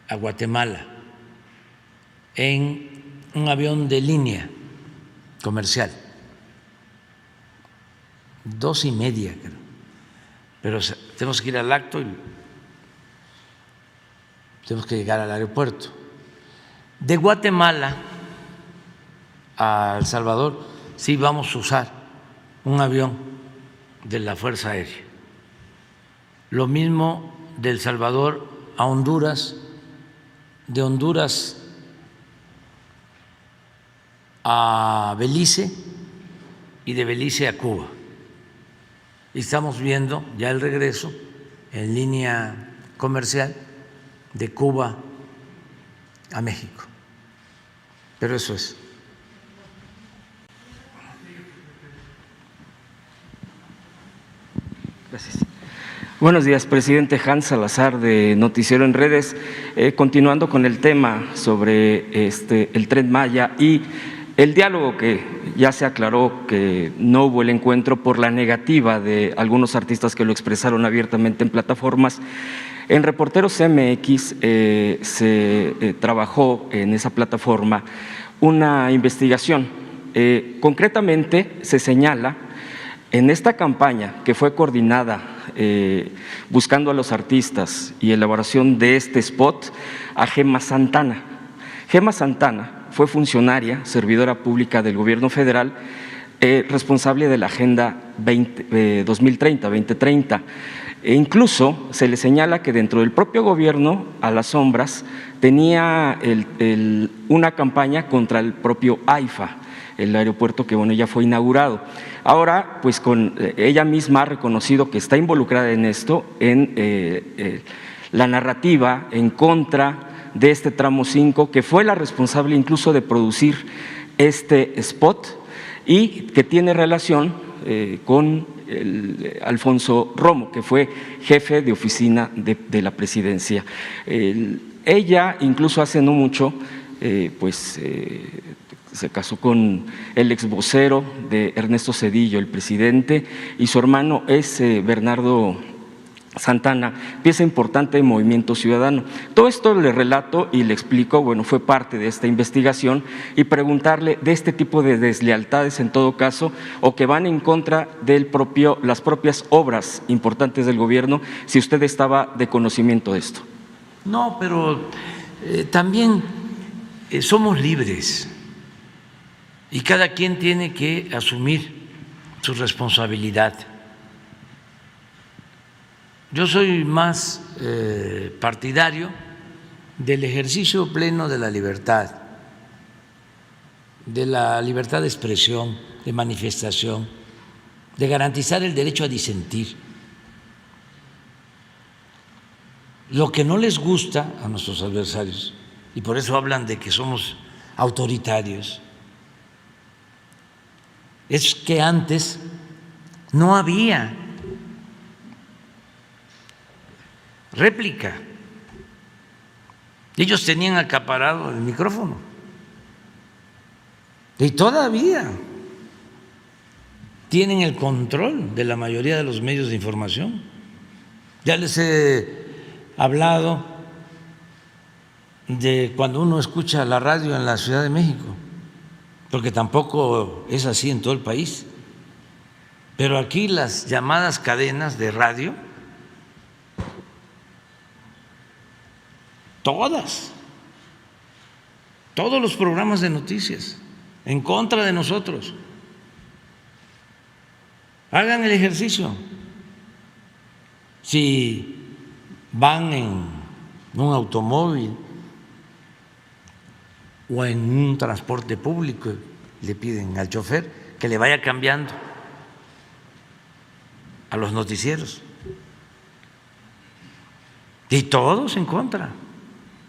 a Guatemala en un avión de línea comercial, 2:30 creo, pero tenemos que ir al acto y tenemos que llegar al aeropuerto. De Guatemala a El Salvador sí vamos a usar un avión de la Fuerza Aérea. Lo mismo de El Salvador a Honduras, de Honduras a Belice y de Belice a Cuba. Y estamos viendo ya el regreso en línea comercial de Cuba a México. Pero eso es. Gracias. Buenos días, presidente. Hans Salazar, de Noticiero en Redes. Continuando con el tema sobre el Tren Maya y el diálogo, que ya se aclaró que no hubo el encuentro por la negativa de algunos artistas que lo expresaron abiertamente en plataformas. En Reporteros MX se trabajó en esa plataforma una investigación. Concretamente se señala en esta campaña que fue coordinada buscando a los artistas y elaboración de este spot a Gemma Santana. Gemma Santana fue funcionaria, servidora pública del gobierno federal, responsable de la Agenda 2030. E incluso se le señala que dentro del propio gobierno, a las sombras, tenía una campaña contra el propio AIFA, el aeropuerto que ya fue inaugurado. Ahora, pues ella misma ha reconocido que está involucrada en esto, en la narrativa en contra de este tramo 5, que fue la responsable incluso de producir este spot y que tiene relación con Alfonso Romo, que fue jefe de oficina de la presidencia. Ella incluso hace no mucho se casó con el ex vocero de Ernesto Zedillo, el presidente, y su hermano es Bernardo Santana, pieza importante del Movimiento Ciudadano. Todo esto le relato y le explico, fue parte de esta investigación, y preguntarle de este tipo de deslealtades en todo caso, o que van en contra las propias obras importantes del gobierno, si usted estaba de conocimiento de esto. No, pero también somos libres y cada quien tiene que asumir su responsabilidad. Yo soy más partidario del ejercicio pleno de la libertad de expresión, de manifestación, de garantizar el derecho a disentir. lo que no les gusta a nuestros adversarios, y por eso hablan de que somos autoritarios, es que antes no había réplica. Ellos tenían acaparado el micrófono y todavía tienen el control de la mayoría de los medios de información. Ya les he hablado de cuando uno escucha la radio en la Ciudad de México, porque tampoco es así en todo el país, pero aquí las llamadas cadenas de radio, todos los programas de noticias en contra de nosotros. Hagan el ejercicio. Si van en un automóvil o en un transporte público, le piden al chofer que le vaya cambiando a los noticieros. Y todos en contra,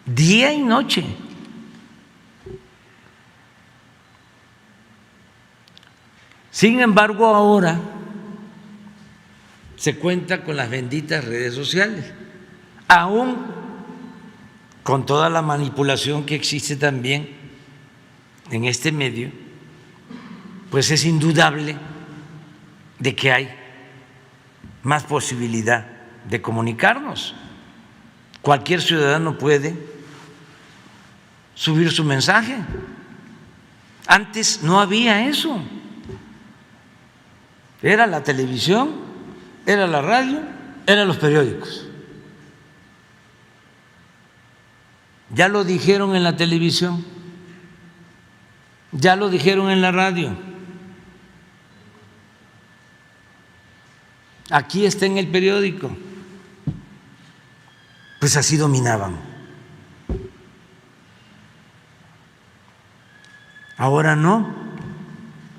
día y noche. Sin embargo, ahora se cuenta con las benditas redes sociales, aún con toda la manipulación que existe también en este medio, pues es indudable de que hay más posibilidad de comunicarnos. Cualquier ciudadano puede subir su mensaje. Antes no había eso. Era la televisión, era la radio, eran los periódicos. Ya lo dijeron en la televisión, ya lo dijeron en la radio. Aquí está en el periódico. Pues así dominaban. Ahora no.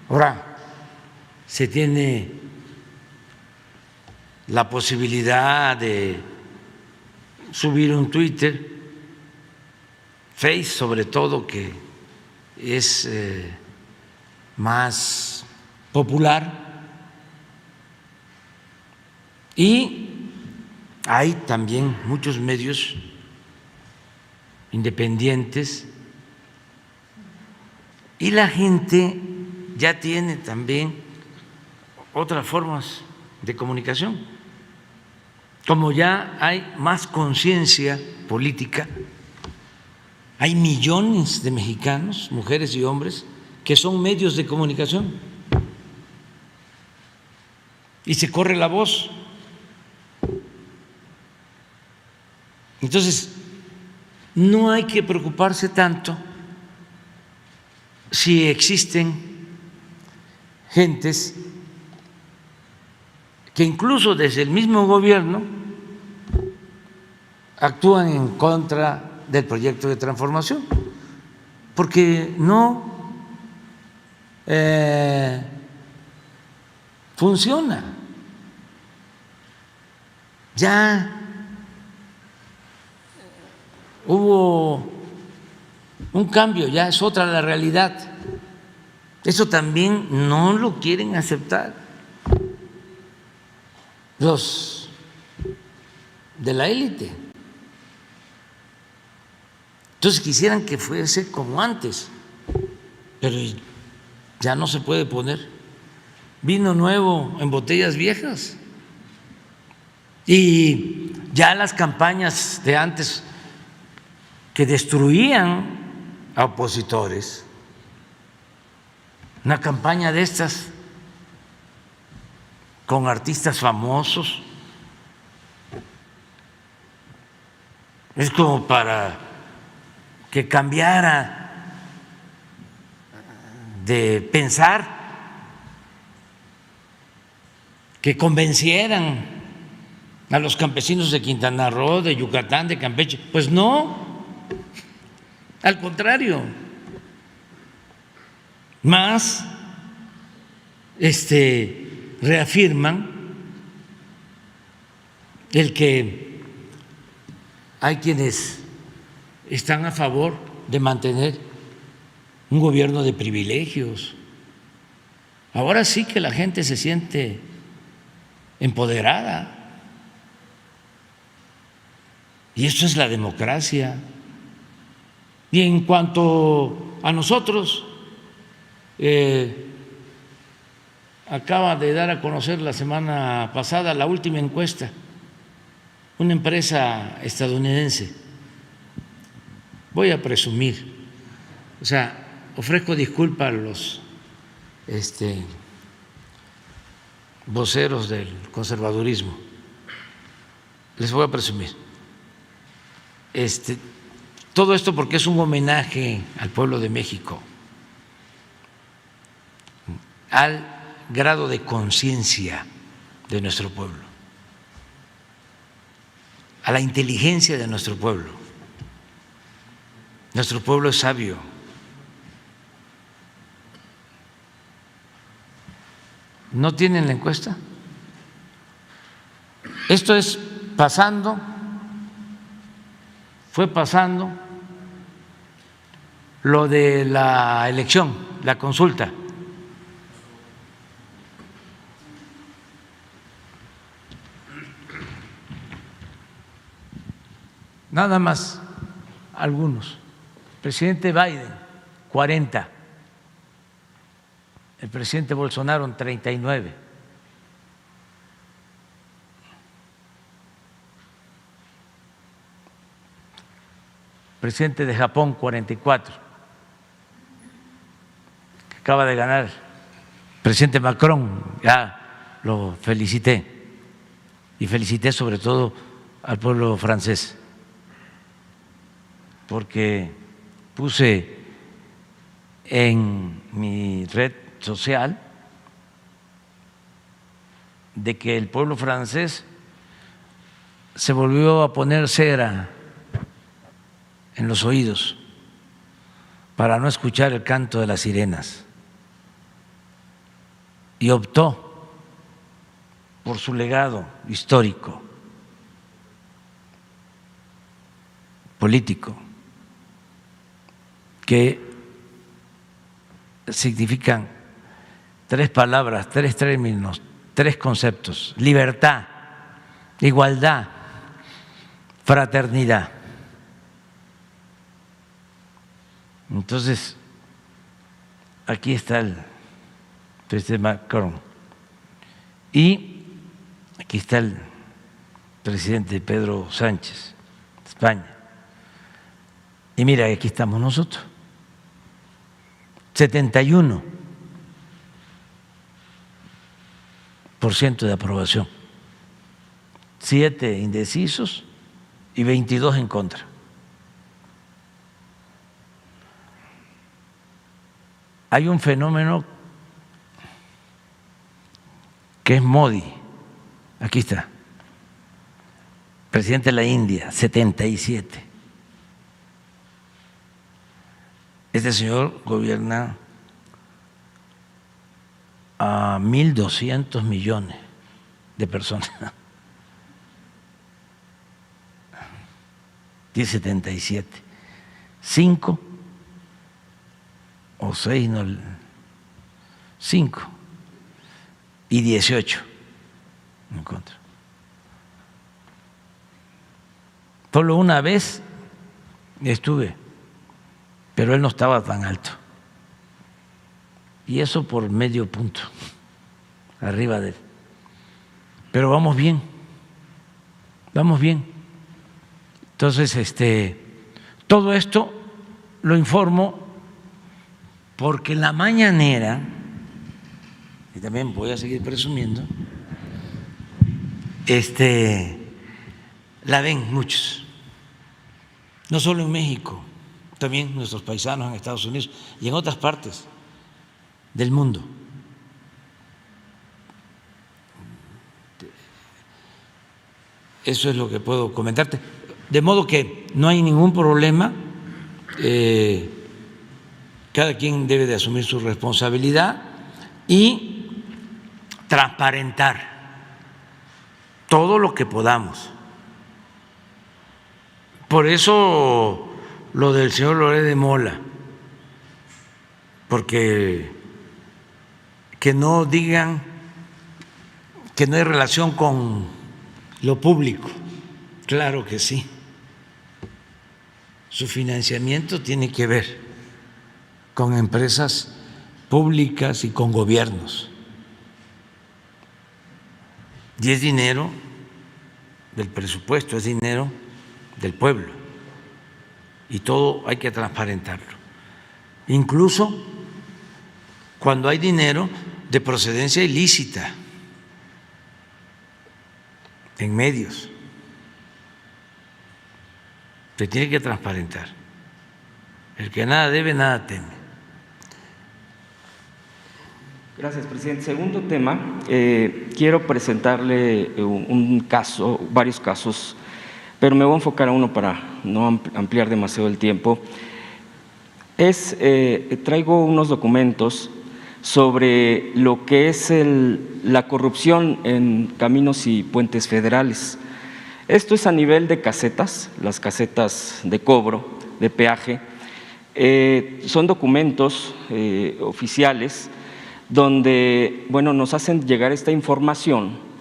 Ahora se tiene la posibilidad de subir un Twitter, Face sobre todo, que es más popular, y hay también muchos medios independientes y la gente ya tiene también otras formas de comunicación. Como ya hay más conciencia política, hay millones de mexicanos, mujeres y hombres, que son medios de comunicación y se corre la voz. Entonces, no hay que preocuparse tanto si existen gentes que incluso desde el mismo gobierno actúan en contra del proyecto de transformación, porque no funciona. Ya hubo un cambio, ya es otra la realidad. Eso también no lo quieren aceptar los de la élite. Entonces quisieran que fuese como antes, pero ya no se puede poner vino nuevo en botellas viejas. Y ya las campañas de antes que destruían a opositores, una campaña de estas con artistas famosos, es como para que cambiara de pensar, que convencieran a los campesinos de Quintana Roo, de Yucatán, de Campeche. Pues no, al contrario, más reafirman el que hay quienes están a favor de mantener un gobierno de privilegios. Ahora sí que la gente se siente empoderada. Y esto es la democracia. Y en cuanto a nosotros, acaba de dar a conocer la semana pasada la última encuesta, una empresa estadounidense. Voy a presumir, o sea, ofrezco disculpas a los voceros del conservadurismo. Les voy a presumir. Todo esto porque es un homenaje al pueblo de México, al grado de conciencia de nuestro pueblo, a la inteligencia de nuestro pueblo. Nuestro pueblo es sabio. ¿No tienen la encuesta? Esto es pasando, fue pasando lo de la elección, la consulta. Nada más algunos. Presidente Biden, 40. El presidente Bolsonaro, 39. Presidente de Japón, 44. Acaba de ganar. Presidente Macron, ya lo felicité. Y felicité sobre todo al pueblo francés, porque puse en mi red social de que el pueblo francés se volvió a poner cera en los oídos para no escuchar el canto de las sirenas y optó por su legado histórico, político, que significan tres palabras, tres términos, tres conceptos: libertad, igualdad, fraternidad. Entonces, aquí está el presidente Macron y aquí está el presidente Pedro Sánchez, de España. Y mira, aquí estamos nosotros, 71% de aprobación, 7 indecisos y 22 en contra. Hay un fenómeno que es Modi, aquí está, presidente de la India, 77. Este señor gobierna a 1.200 millones de personas. Tiene 77. 5 o 6, no, 5 y 18 en contra. Solo una vez estuve, pero él no estaba tan alto. Y eso por medio punto arriba de él. Pero vamos bien, vamos bien. Entonces, todo esto lo informo porque la mañanera, y también voy a seguir presumiendo, la ven muchos, no solo en México, también nuestros paisanos en Estados Unidos y en otras partes del mundo. Eso es lo que puedo comentarte. De modo que no hay ningún problema, cada quien debe de asumir su responsabilidad y transparentar todo lo que podamos Por eso lo del señor Loret de Mola, porque que no digan que no hay relación con lo público. Claro que sí. Su financiamiento tiene que ver con empresas públicas y con gobiernos. Y es dinero del presupuesto, es dinero del pueblo. Y todo hay que transparentarlo. Incluso cuando hay dinero de procedencia ilícita en medios, se tiene que transparentar. El que nada debe, nada teme. Gracias, presidente. Segundo tema, quiero presentarle varios casos, pero me voy a enfocar a uno para no ampliar demasiado el tiempo. Traigo unos documentos sobre lo que es la corrupción en caminos y puentes federales. Esto es a nivel de casetas, las casetas de cobro, de peaje. Son documentos oficiales donde, bueno, nos hacen llegar esta información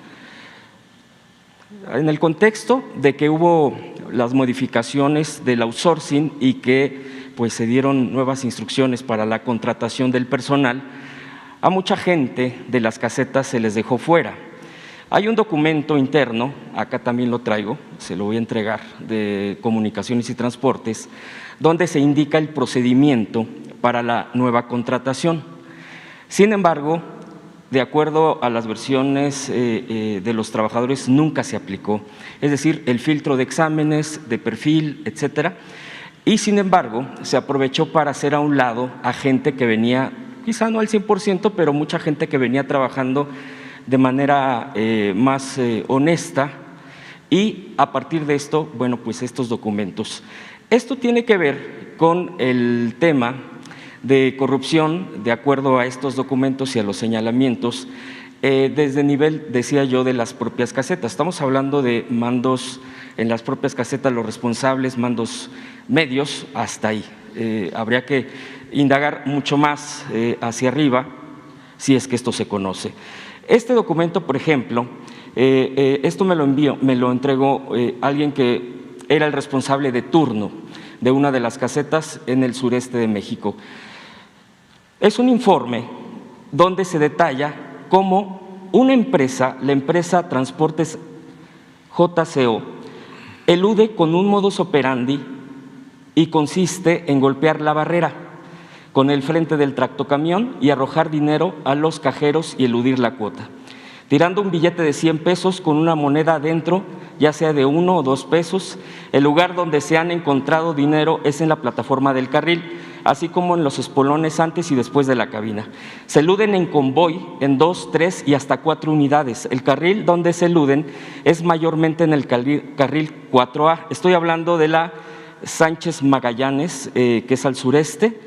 en el contexto de que hubo las modificaciones del outsourcing y que pues se dieron nuevas instrucciones para la contratación del personal. A mucha gente de las casetas se les dejó fuera. Hay un documento interno, acá también lo traigo, se lo voy a entregar, de Comunicaciones y Transportes, donde se indica el procedimiento para la nueva contratación. Sin embargo, de acuerdo a las versiones de los trabajadores, nunca se aplicó, es decir, el filtro de exámenes, de perfil, etcétera, y sin embargo se aprovechó para hacer a un lado a gente que venía, quizá no al 100%, pero mucha gente que venía trabajando de manera más honesta, y a partir de esto, bueno, pues estos documentos. Esto tiene que ver con el tema de corrupción, de acuerdo a estos documentos y a los señalamientos, desde el nivel, decía yo, de las propias casetas. Estamos hablando de mandos en las propias casetas, los responsables, mandos medios, hasta ahí. Habría que indagar mucho más hacia arriba, si es que esto se conoce. Este documento, por ejemplo, esto me lo entregó alguien que era el responsable de turno de una de las casetas en el sureste de México. Es un informe donde se detalla cómo una empresa, la empresa Transportes JCO, elude con un modus operandi y consiste en golpear la barrera con el frente del tractocamión y arrojar dinero a los cajeros y eludir la cuota, tirando un billete de 100 pesos con una moneda adentro, ya sea de 1 o 2 pesos. El lugar donde se han encontrado dinero es en la plataforma del carril, así como en los espolones antes y después de la cabina. Se eluden en convoy en 2, 3 y hasta 4 unidades. El carril donde se eluden es mayormente en el carril 4A. Estoy hablando de la Sánchez Magallanes, que es al sureste.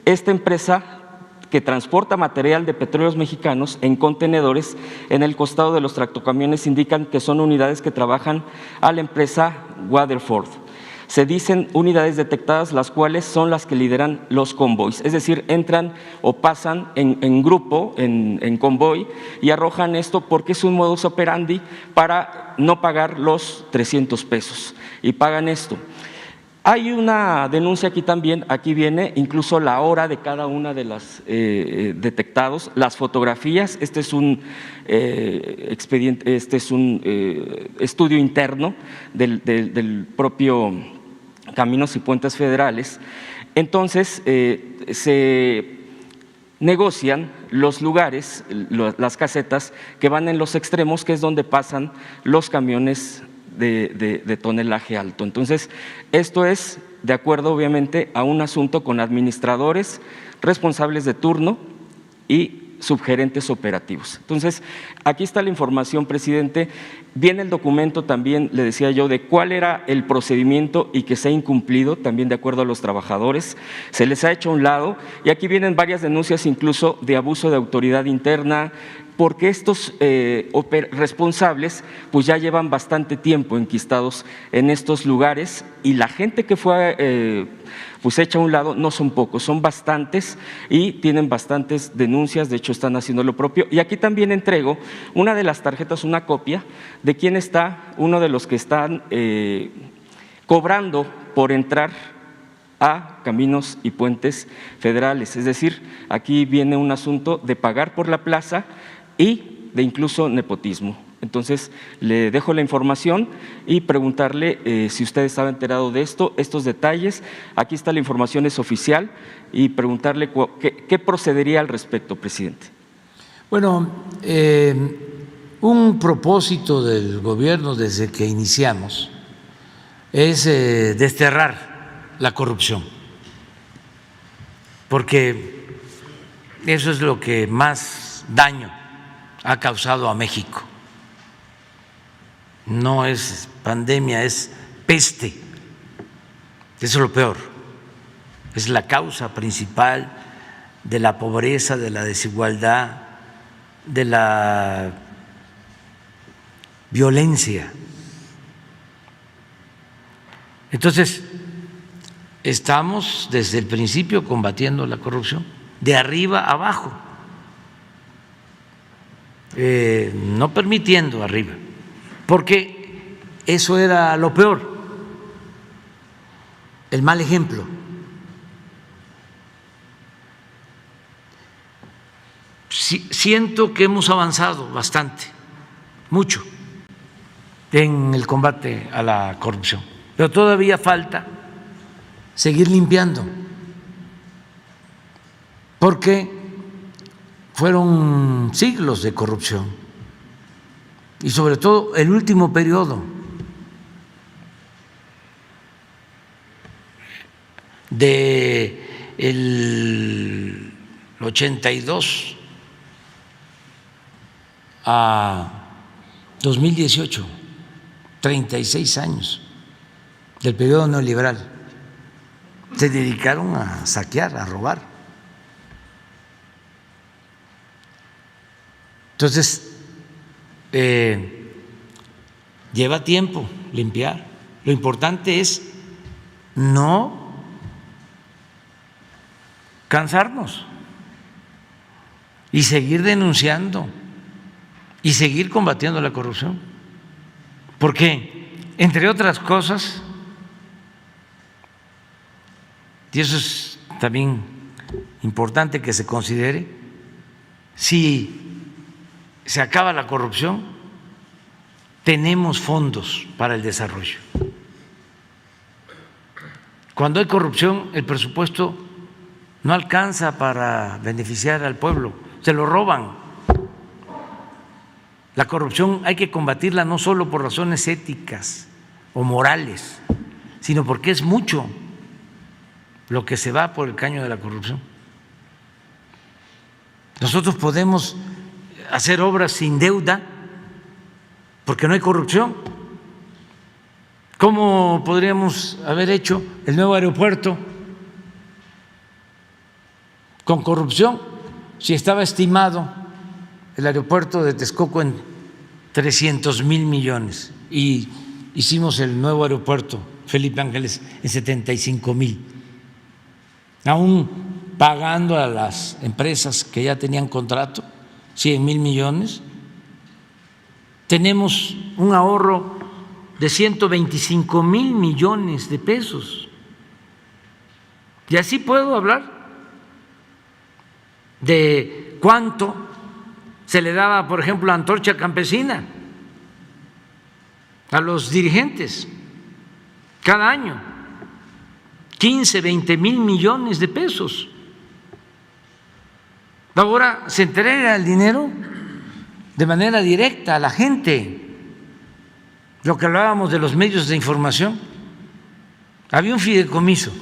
Esta empresa que transporta material de Petróleos Mexicanos en contenedores en el costado de los tractocamiones indican que son unidades que trabajan a la empresa Waterford. Se dicen unidades detectadas, las cuales son las que lideran los convoys, es decir, entran o pasan en grupo, en convoy, y arrojan esto porque es un modus operandi para no pagar los 300 pesos y pagan esto. Hay una denuncia aquí también, aquí viene incluso la hora de cada una de las detectados, las fotografías. Este es un expediente, este es un estudio interno del propio Caminos y Puentes Federales. Entonces se negocian los lugares, las casetas que van en los extremos, que es donde pasan los camiones de tonelaje alto. Entonces, esto es de acuerdo obviamente a un asunto con administradores, responsables de turno y subgerentes operativos. Entonces, aquí está la información, presidente. Viene el documento también, le decía yo, de cuál era el procedimiento y que se ha incumplido, también de acuerdo a los trabajadores. Se les ha hecho a un lado y aquí vienen varias denuncias incluso de abuso de autoridad interna, porque estos responsables pues ya llevan bastante tiempo enquistados en estos lugares y la gente que fue pues hecha a un lado no son pocos, son bastantes y tienen bastantes denuncias, de hecho están haciendo lo propio. Y aquí también entrego una de las tarjetas, una copia de quién está, uno de los que están cobrando por entrar a Caminos y Puentes Federales. Es decir, aquí viene un asunto de pagar por la plaza y de incluso nepotismo. Entonces, le dejo la información y preguntarle si usted estaba enterado de esto, estos detalles. Aquí está la información, es oficial, y preguntarle qué procedería al respecto, presidente. Bueno, un propósito del gobierno desde que iniciamos es desterrar la corrupción, porque eso es lo que más daño ha causado a México. No es pandemia, es peste. Eso es lo peor. Es la causa principal de la pobreza, de la desigualdad, de la violencia. Entonces, estamos desde el principio combatiendo la corrupción, de arriba a abajo. No permitiendo arriba, porque eso era lo peor, el mal ejemplo. Siento que hemos avanzado bastante, mucho, en el combate a la corrupción, pero todavía falta seguir limpiando, porque fueron siglos de corrupción y sobre todo el último periodo de el 82 a 2018, 36 años del periodo neoliberal, se dedicaron a saquear, a robar. Entonces, lleva tiempo limpiar. Lo importante es no cansarnos y seguir denunciando y seguir combatiendo la corrupción. Porque, entre otras cosas, y eso es también importante que se considere, si se acaba la corrupción, tenemos fondos para el desarrollo. Cuando hay corrupción, el presupuesto no alcanza para beneficiar al pueblo, se lo roban. La corrupción hay que combatirla no solo por razones éticas o morales, sino porque es mucho lo que se va por el caño de la corrupción. Nosotros podemos hacer obras sin deuda porque no hay corrupción. ¿Cómo podríamos haber hecho el nuevo aeropuerto con corrupción si estaba estimado el aeropuerto de Texcoco en 300,000 millones y hicimos el nuevo aeropuerto Felipe Ángeles en 75,000, aún pagando a las empresas que ya tenían contrato 100,000 millones? Tenemos un ahorro de 125,000 millones de pesos. Y así puedo hablar de cuánto se le daba, por ejemplo, a Antorcha Campesina, a los dirigentes, cada año, 15, 20,000 millones de pesos. Ahora se entrega el dinero de manera directa a la gente. Lo que hablábamos de los medios de información, había un fideicomiso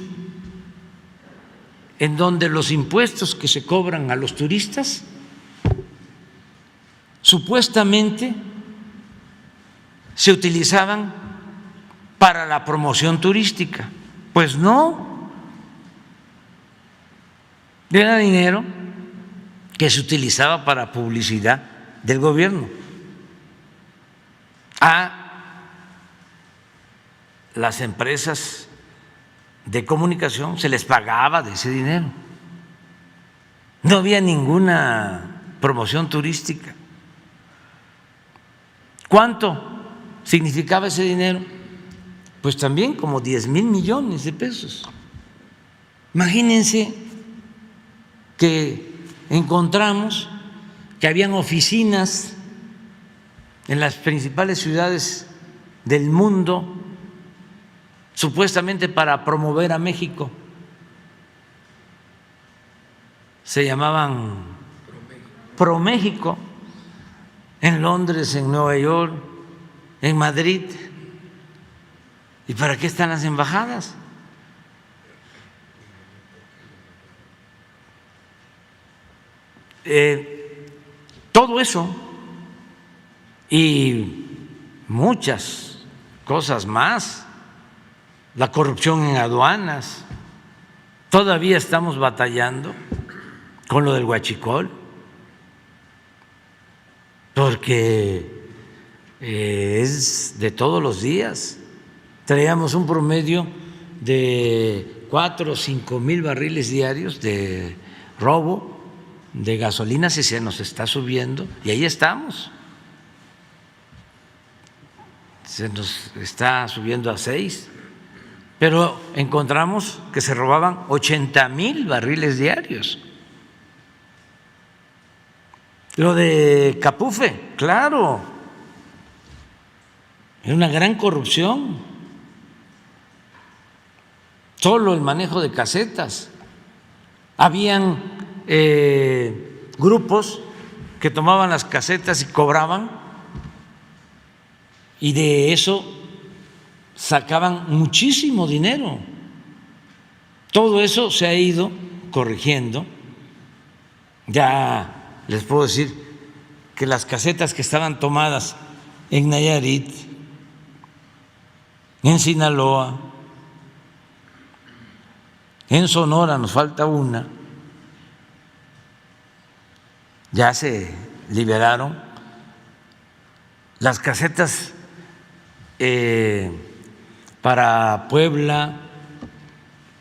en donde los impuestos que se cobran a los turistas supuestamente se utilizaban para la promoción turística. Pues no, era dinero que se utilizaba para publicidad del gobierno. A las empresas de comunicación se les pagaba de ese dinero. No había ninguna promoción turística. ¿Cuánto significaba ese dinero? Pues también como 10,000 millones de pesos. Imagínense que encontramos que habían oficinas en las principales ciudades del mundo supuestamente para promover a México. Se llamaban ProMéxico, en Londres, en Nueva York, en Madrid. ¿Y para qué están las embajadas? Todo eso y muchas cosas más, la corrupción en aduanas, todavía estamos batallando con lo del huachicol, porque es de todos los días. Traíamos un promedio de 4 o 5 mil barriles diarios de robo de gasolina, si se nos está subiendo, y ahí estamos. Se nos está subiendo a 6, pero encontramos que se robaban 80,000 barriles diarios. Lo de Capufe, claro, era una gran corrupción. Solo el manejo de casetas. Habían grupos que tomaban las casetas y cobraban, y de eso sacaban muchísimo dinero. Todo eso se ha ido corrigiendo. Ya les puedo decir que las casetas que estaban tomadas en Nayarit, en Sinaloa, en Sonora, nos falta una, ya se liberaron. Las casetas para Puebla,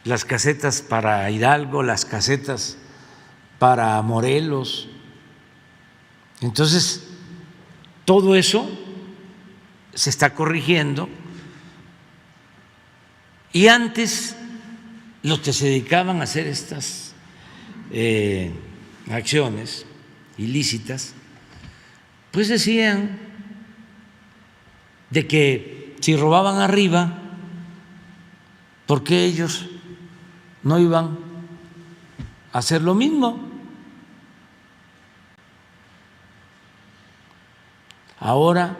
las casetas para Hidalgo, las casetas para Morelos. Entonces, todo eso se está corrigiendo, y antes los que se dedicaban a hacer estas acciones ilícitas, pues decían de que si robaban arriba, ¿por qué ellos no iban a hacer lo mismo? Ahora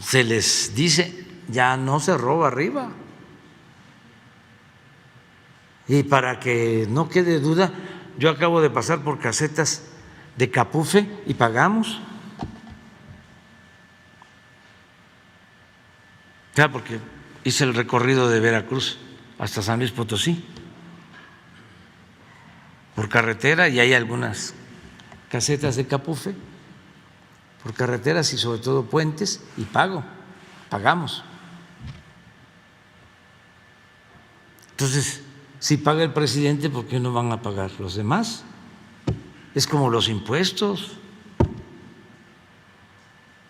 se les dice, ya no se roba arriba. Y para que no quede duda, yo acabo de pasar por casetas de Capufe y pagamos. Claro, porque hice el recorrido de Veracruz hasta San Luis Potosí por carretera, y hay algunas casetas de Capufe por carreteras y sobre todo puentes, y pagamos. Entonces, si paga el presidente, ¿por qué no van a pagar los demás? Es como los impuestos.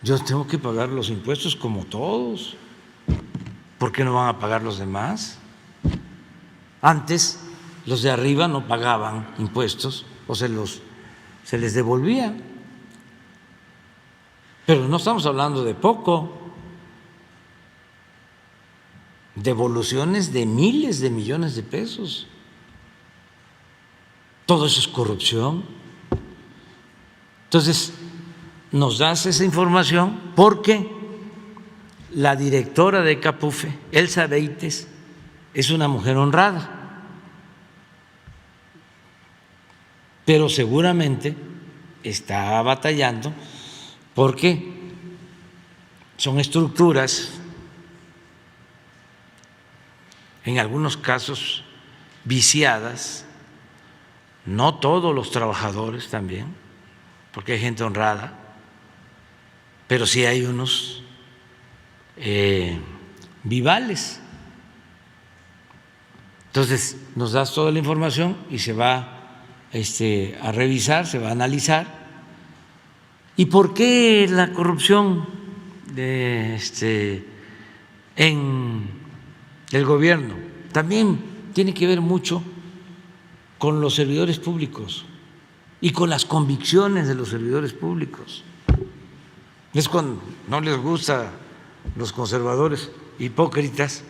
Yo tengo que pagar los impuestos como todos. ¿Por qué no van a pagar los demás? Antes los de arriba no pagaban impuestos o se les devolvía. Pero no estamos hablando de poco. Devoluciones de miles de millones de pesos. Todo eso es corrupción. Entonces, nos das esa información porque la directora de Capufe, Elsa Beites, es una mujer honrada, pero seguramente está batallando porque son estructuras, en algunos casos viciadas, no todos los trabajadores también, porque hay gente honrada, pero sí hay unos vivales. Entonces nos das toda la información y se va a revisar, se va a analizar. ¿Y por qué la corrupción en el gobierno? También tiene que ver mucho con los servidores públicos y con las convicciones de los servidores públicos. Es cuando no les gusta los conservadores hipócritas,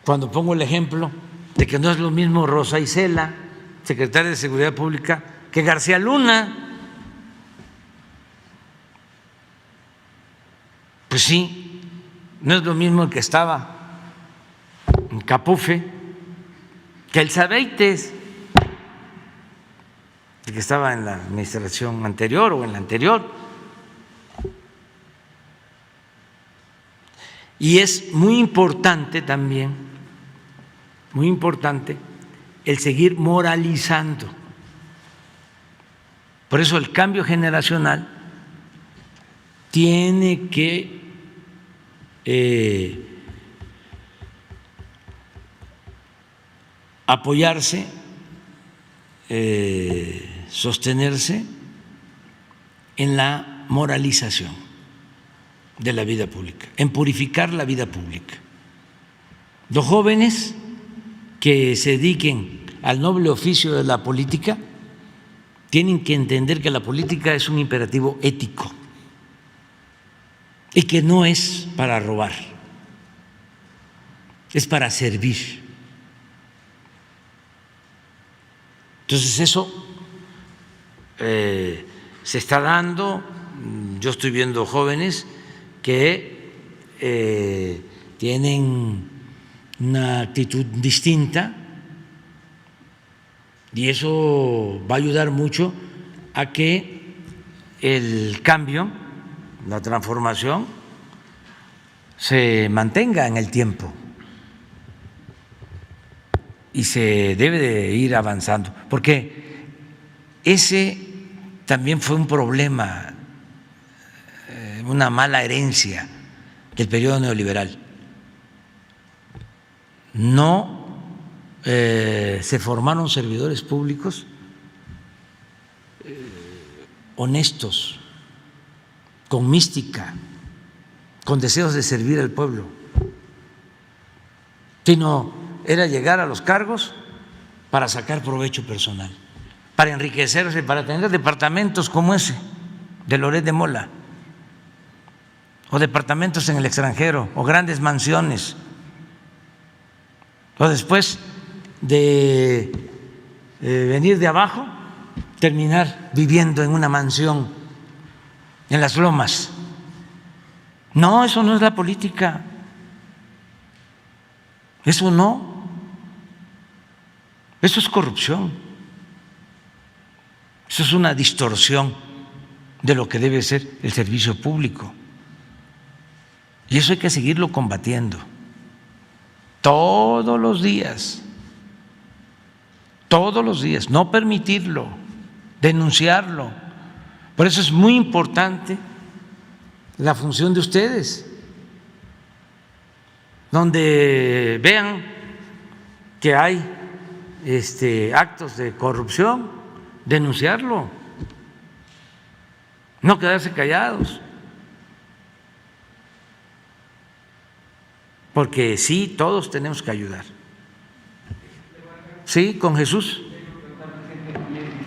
cuando pongo el ejemplo de que no es lo mismo Rosa Isela, secretaria de Seguridad Pública, que García Luna. Pues sí, no es lo mismo el que estaba en Capufe que el Sabeites, el que estaba en la administración anterior o en la anterior. Y es muy importante también, muy importante, el seguir moralizando. Por eso el cambio generacional tiene que apoyarse, sostenerse en la moralización de la vida pública, en purificar la vida pública. Los jóvenes que se dediquen al noble oficio de la política tienen que entender que la política es un imperativo ético y que no es para robar, es para servir. Entonces eso se está dando. Yo estoy viendo jóvenes que tienen una actitud distinta y eso va a ayudar mucho a que el cambio, la transformación, se mantenga en el tiempo y se debe de ir avanzando, porque ese también fue un problema, una mala herencia del periodo neoliberal. No se formaron servidores públicos honestos, con mística, con deseos de servir al pueblo, sino era llegar a los cargos para sacar provecho personal, para enriquecerse, para tener departamentos como ese de Loret de Mola, o departamentos en el extranjero, o grandes mansiones, o después de venir de abajo, terminar viviendo en una mansión en las Lomas. No, eso no es la política, eso no, eso es corrupción, eso es una distorsión de lo que debe ser el servicio público, y eso hay que seguirlo combatiendo todos los días, no permitirlo, denunciarlo. Por eso es muy importante la función de ustedes, donde vean que hay actos de corrupción, denunciarlo, no quedarse callados, porque sí, todos tenemos que ayudar. Sí, con Jesús.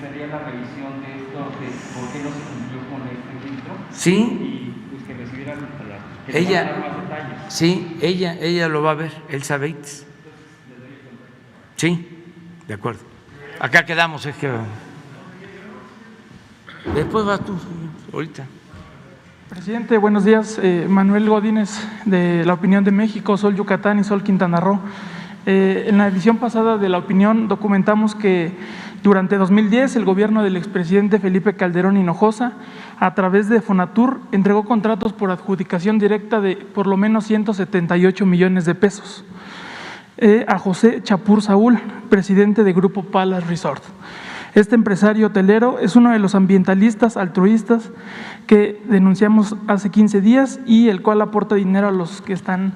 ¿Sería la revisión de esto, de por qué no se cumplió con este filtro? Sí. Y pues que recibieran más detalles. Sí, ella lo va a ver, el Sabeites. Sí, de acuerdo. Acá quedamos, es que después vas tú, ahorita. Presidente, buenos días. Manuel Godínez, de La Opinión de México, Sol Yucatán y Sol Quintana Roo. En la edición pasada de La Opinión documentamos que durante 2010 el gobierno del expresidente Felipe Calderón Hinojosa, a través de Fonatur, entregó contratos por adjudicación directa de por lo menos 178 millones de pesos a José Chapur Saúl, presidente de Grupo Palace Resort. Este empresario hotelero es uno de los ambientalistas altruistas que denunciamos hace 15 días y el cual aporta dinero a los que están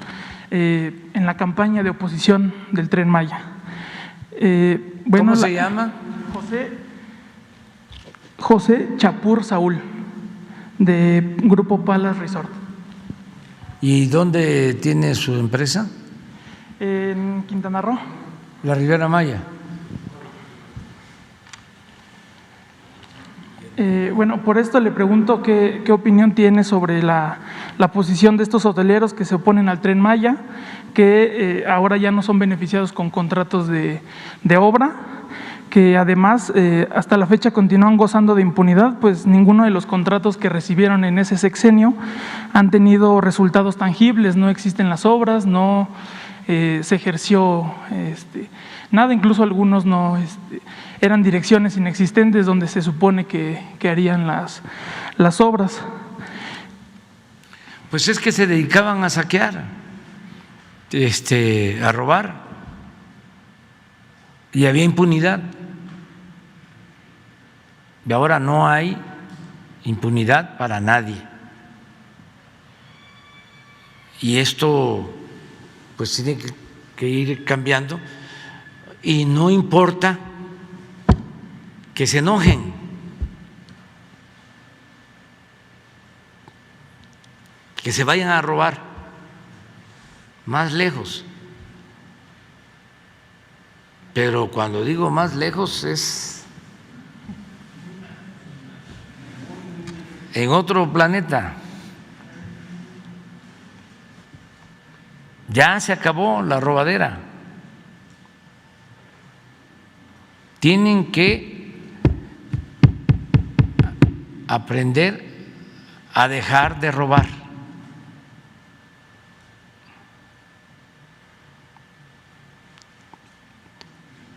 en la campaña de oposición del Tren Maya. ¿Cómo se llama? José Chapur Saúl, de Grupo Palace Resort. ¿Y dónde tiene su empresa? En Quintana Roo. La Riviera Maya. Bueno, por esto le pregunto qué opinión tiene sobre la posición de estos hoteleros que se oponen al Tren Maya, que ahora ya no son beneficiados con contratos de obra, que además hasta la fecha continúan gozando de impunidad, pues ninguno de los contratos que recibieron en ese sexenio han tenido resultados tangibles, no existen las obras, no se ejerció nada, incluso algunos no eran direcciones inexistentes donde se supone que harían las obras. Pues es que se dedicaban a saquear, a robar, y había impunidad. Y ahora no hay impunidad para nadie. Y esto pues tiene que ir cambiando, y no importa que se enojen, que se vayan a robar más lejos. Pero cuando digo más lejos es en otro planeta. Ya se acabó la robadera. Tienen que aprender a dejar de robar.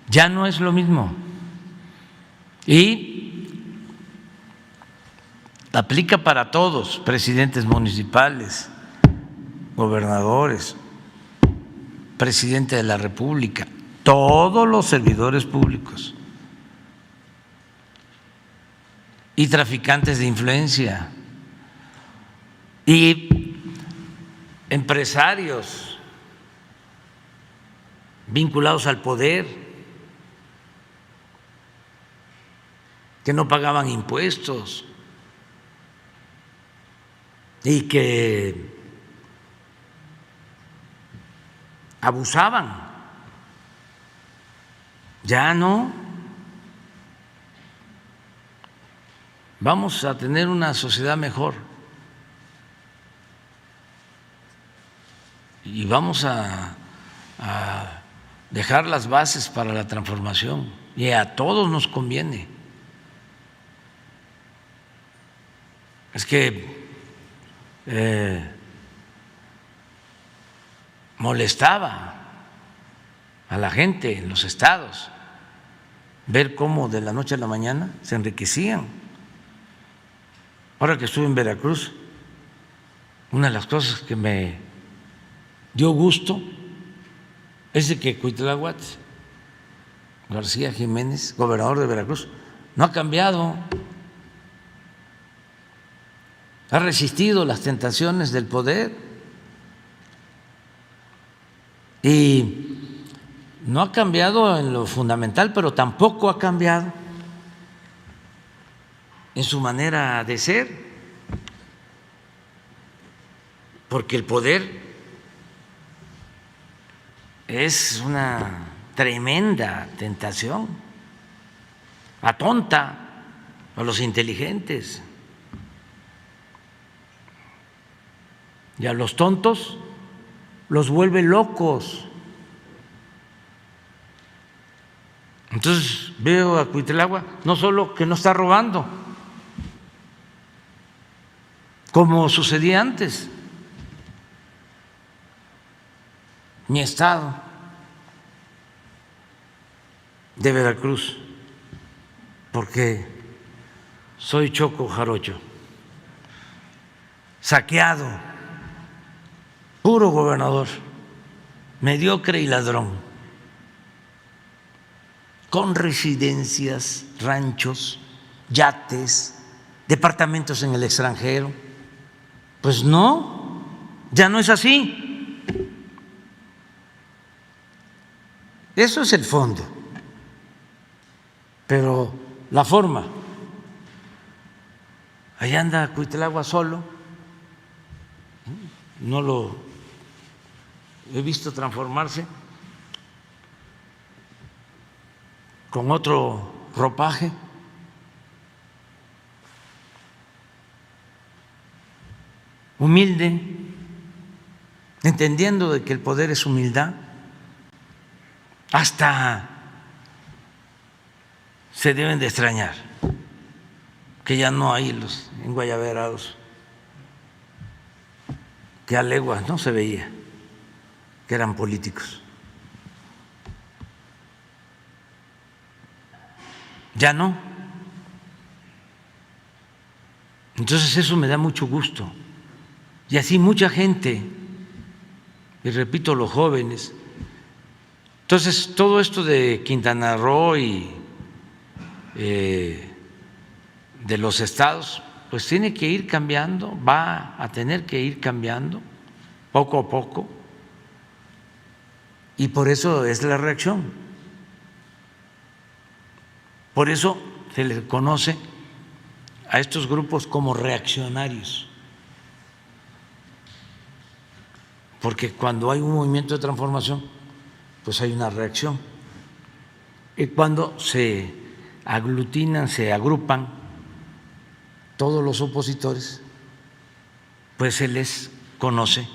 Ya no es lo mismo. Y aplica para todos, presidentes municipales, gobernadores, presidente de la República, todos los servidores públicos y traficantes de influencia y empresarios vinculados al poder que no pagaban impuestos y que abusaban. Ya no. Vamos a tener una sociedad mejor y vamos a dejar las bases para la transformación, y a todos nos conviene. Es que molestaba a la gente en los estados ver cómo de la noche a la mañana se enriquecían. Ahora que estuve en Veracruz, una de las cosas que me dio gusto es de que Cuitláhuac García Jiménez, gobernador de Veracruz, no ha cambiado, ha resistido las tentaciones del poder y no ha cambiado en lo fundamental, pero tampoco ha cambiado en su manera de ser, porque el poder es una tremenda tentación, atonta a los inteligentes y a los tontos los vuelve locos. Entonces veo a Cuitláhuac no solo que no está robando, como sucedía antes. Mi estado de Veracruz, porque soy choco jarocho, saqueado, puro gobernador, mediocre y ladrón. con residencias, ranchos, yates, departamentos en el extranjero. Pues no, ya no es así. Eso es el fondo, pero la forma. Ahí anda Cuitlagua solo, no lo he visto transformarse con otro ropaje. Humilde, entendiendo de que el poder es humildad. Hasta se deben de extrañar que ya no hay los enguayaberados, que a leguas no se veía que eran políticos. Ya no. Entonces eso me da mucho gusto. Y así mucha gente, y repito, los jóvenes. Entonces todo esto de Quintana Roo y de los estados, pues tiene que ir cambiando, va a tener que ir cambiando poco a poco, y por eso es la reacción. Por eso se les conoce a estos grupos como reaccionarios, porque cuando hay un movimiento de transformación, pues hay una reacción. Y cuando se aglutinan, se agrupan todos los opositores, pues se les conoce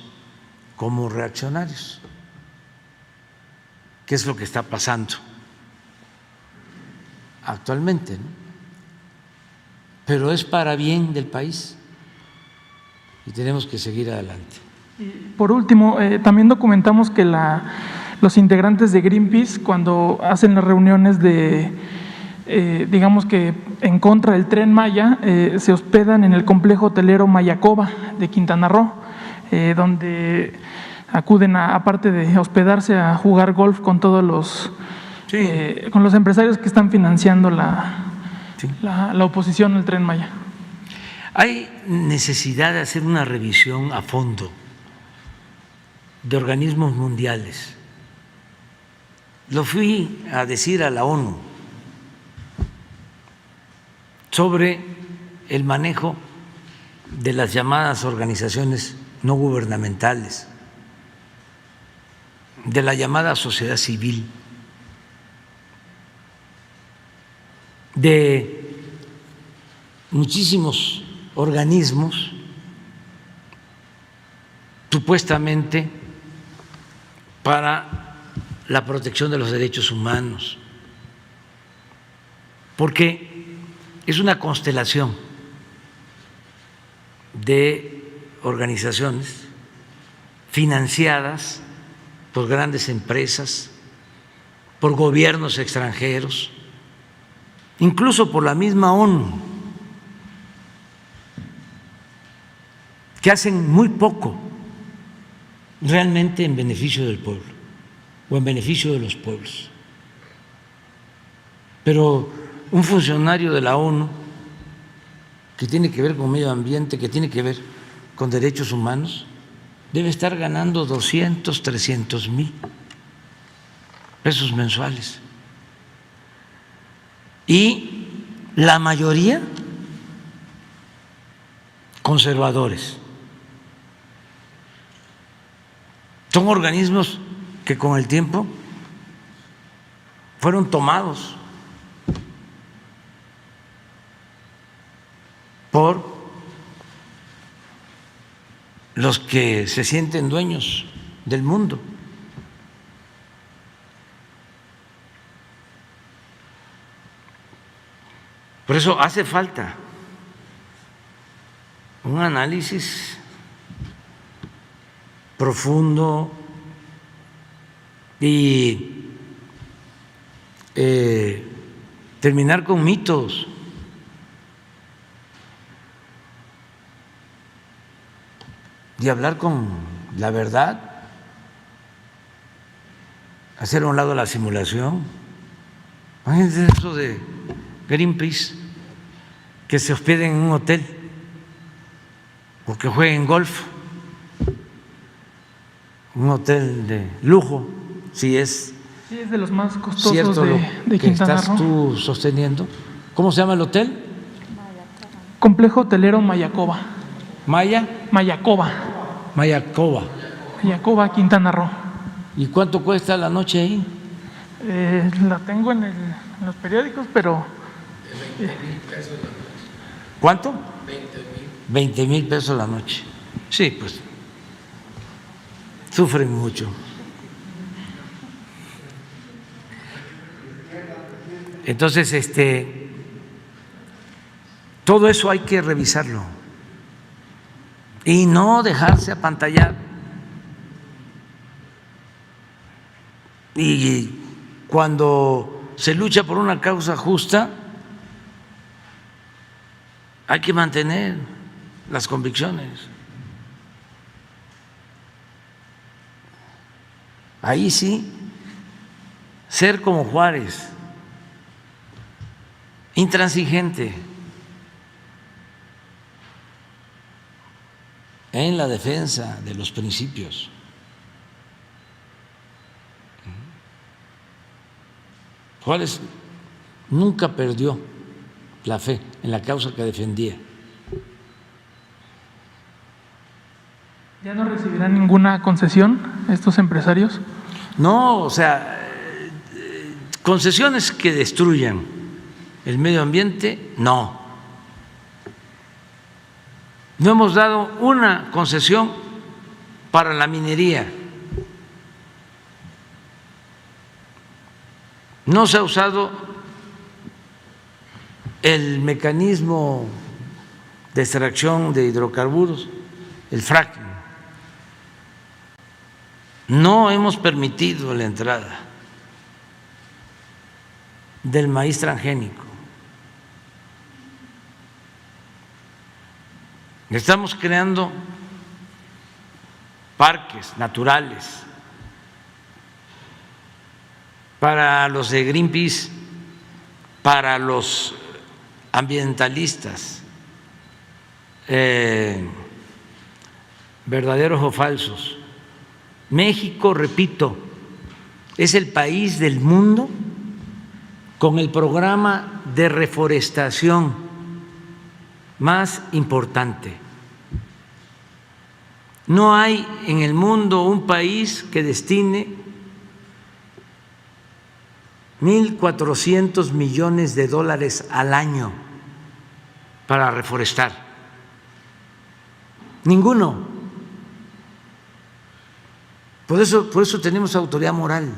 como reaccionarios. ¿Qué es lo que está pasando actualmente, ¿no? Pero es para bien del país y tenemos que seguir adelante. Por último, también documentamos que los integrantes de Greenpeace, cuando hacen las reuniones de, digamos que en contra del Tren Maya, se hospedan en el complejo hotelero Mayacoba de Quintana Roo, donde acuden, aparte de hospedarse, a jugar golf con todos los, con los empresarios que están financiando la oposición al Tren Maya. Hay necesidad de hacer una revisión a fondo de organismos mundiales. Lo fui a decir a la ONU sobre el manejo de las llamadas organizaciones no gubernamentales, de la llamada sociedad civil, de muchísimos organismos supuestamente para la protección de los derechos humanos, porque es una constelación de organizaciones financiadas por grandes empresas, por gobiernos extranjeros, incluso por la misma ONU, que hacen muy poco realmente en beneficio del pueblo o en beneficio de los pueblos. Pero un funcionario de la ONU que tiene que ver con medio ambiente, que tiene que ver con derechos humanos, debe estar ganando 200, 300 mil pesos mensuales. Y la mayoría conservadores. Son organismos que con el tiempo fueron tomados por los que se sienten dueños del mundo. Por eso hace falta un análisis profundo y terminar con mitos. Y hablar con la verdad, hacer a un lado la simulación. Imagínense eso de Greenpeace, que se hospeden en un hotel o que jueguen golf, un hotel de lujo, si es, Sí, es de los más costosos cierto de que Quintana estás Roo. tú sosteniendo. ¿Cómo se llama el hotel? Complejo hotelero Mayacoba. Mayacoba. Mayacoba, Quintana Roo. ¿Y cuánto cuesta la noche ahí? La tengo en los periódicos, pero… ¿Cuánto? 20,000 pesos la noche. Sí, pues sufren mucho. Entonces, todo eso hay que revisarlo y no dejarse apantallar. Y cuando se lucha por una causa justa, hay que mantener las convicciones. Ahí sí, ser como Juárez, intransigente en la defensa de los principios. Juárez nunca perdió la fe en la causa que defendía. ¿Ya no recibirán ninguna concesión estos empresarios? No, o sea, concesiones que destruyan el medio ambiente, no. No hemos dado una concesión para la minería. No se ha usado el mecanismo de extracción de hidrocarburos, el fracking. No hemos permitido la entrada del maíz transgénico. Estamos creando parques naturales para los de Greenpeace, para los ambientalistas, verdaderos o falsos. México, repito, es el país del mundo con el programa de reforestación más importante. No hay en el mundo un país que destine 1.400 millones de dólares al año para reforestar. Ninguno. Por eso tenemos autoridad moral.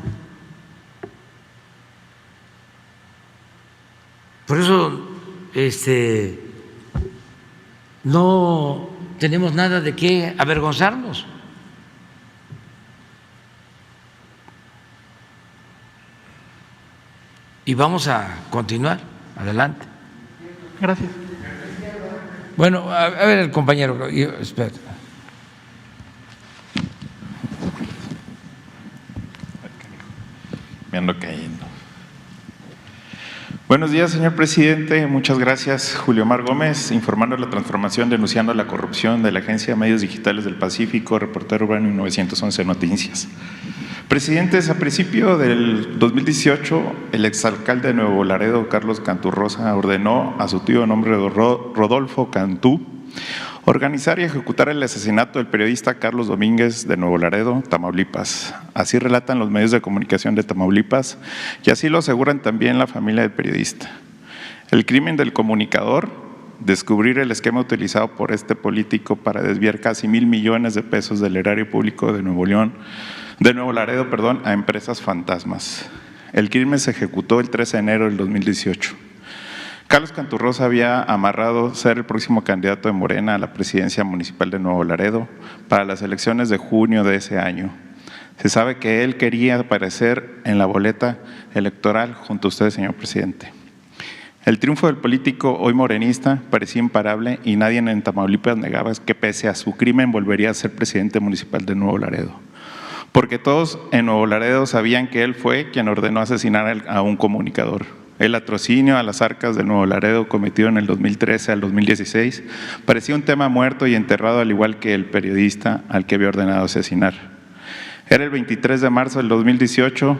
Por eso no tenemos nada de qué avergonzarnos. Y vamos a continuar. Adelante. Gracias. Bueno, a ver el compañero. Espera. Me ando cayendo. Buenos días, señor presidente. Muchas gracias. Julio Mar Gómez, informando la transformación, denunciando la corrupción de la Agencia de Medios Digitales del Pacífico, reportero urbano y 911 Noticias. Presidentes, a principio del 2018, el exalcalde de Nuevo Laredo, Carlos Cantú Rosa, ordenó a su tío de nombre Rodolfo Cantú organizar y ejecutar el asesinato del periodista Carlos Domínguez de Nuevo Laredo, Tamaulipas. Así relatan los medios de comunicación de Tamaulipas y así lo aseguran también la familia del periodista. El crimen del comunicador, descubrir el esquema utilizado por este político para desviar casi 1,000 millones de pesos del erario público de Nuevo Laredo, a empresas fantasmas. El crimen se ejecutó el 13 de enero del 2018. Carlos Cantú Rosa había amarrado ser el próximo candidato de Morena a la presidencia municipal de Nuevo Laredo para las elecciones de junio de ese año. Se sabe que él quería aparecer en la boleta electoral junto a usted, señor presidente. El triunfo del político hoy morenista parecía imparable y nadie en Tamaulipas negaba que pese a su crimen volvería a ser presidente municipal de Nuevo Laredo. porque todos en Nuevo Laredo sabían que él fue quien ordenó asesinar a un comunicador. El latrocinio a las arcas de Nuevo Laredo cometido en el 2013 al 2016 parecía un tema muerto y enterrado, al igual que el periodista al que había ordenado asesinar. Era el 23 de marzo del 2018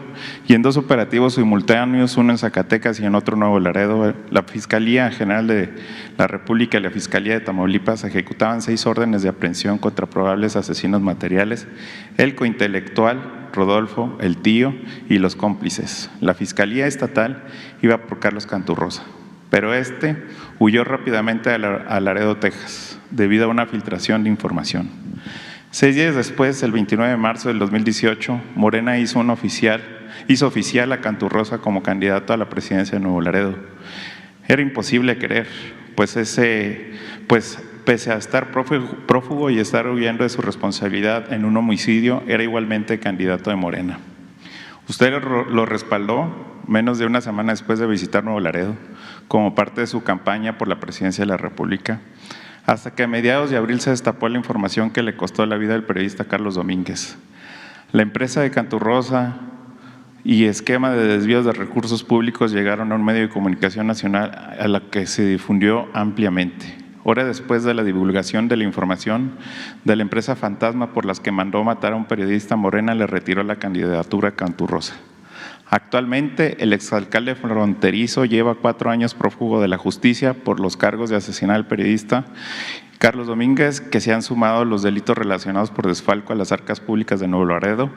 y en 2 operativos simultáneos, uno en Zacatecas y en otro en Nuevo Laredo, la Fiscalía General de la República y la Fiscalía de Tamaulipas ejecutaban 6 órdenes de aprehensión contra probables asesinos materiales, el cointelectual Rodolfo, el tío y los cómplices. La Fiscalía Estatal iba por Carlos Canturrosa, pero este huyó rápidamente a Laredo, Texas, debido a una filtración de información. 6 días después, el 29 de marzo del 2018, Morena hizo oficial a Canturrosa como candidato a la presidencia de Nuevo Laredo. Era imposible creer, pues pese a estar prófugo y estar huyendo de su responsabilidad en un homicidio, era igualmente candidato de Morena. Usted lo respaldó menos de una semana después de visitar Nuevo Laredo, como parte de su campaña por la presidencia de la República, hasta que a mediados de abril se destapó la información que le costó la vida al periodista Carlos Domínguez. La empresa de Canturrosa y esquema de desvíos de recursos públicos llegaron a un medio de comunicación nacional a la que se difundió ampliamente. Horas después de la divulgación de la información de la empresa fantasma por las que mandó matar a un periodista, Morena le retiró la candidatura a Canturrosa. Actualmente, el exalcalde fronterizo lleva 4 años prófugo de la justicia por los cargos de asesinar al periodista Carlos Domínguez, que se han sumado a los delitos relacionados por desfalco a las arcas públicas de Nuevo Laredo,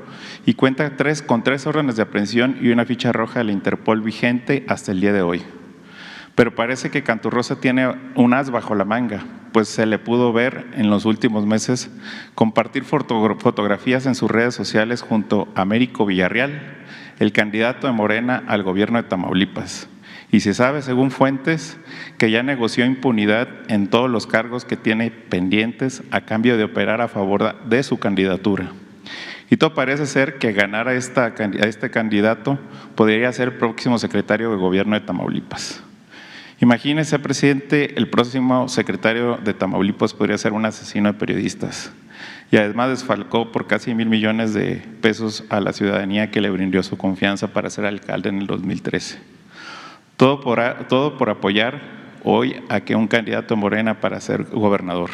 y cuenta con 3 órdenes de aprehensión y una ficha roja de la Interpol vigente hasta el día de hoy. Pero parece que Canturrosa tiene un as bajo la manga, pues se le pudo ver en los últimos meses compartir fotografías en sus redes sociales junto a Américo Villarreal, el candidato de Morena al gobierno de Tamaulipas. Y se sabe, según fuentes, que ya negoció impunidad en todos los cargos que tiene pendientes a cambio de operar a favor de su candidatura. Y todo parece ser que ganar a este candidato podría ser el próximo secretario de gobierno de Tamaulipas. Imagínese, presidente, el próximo secretario de Tamaulipas podría ser un asesino de periodistas. Y además desfalcó por casi 1,000 millones de pesos a la ciudadanía que le brindó su confianza para ser alcalde en el 2013. Todo por apoyar hoy a que un candidato de Morena para ser gobernador.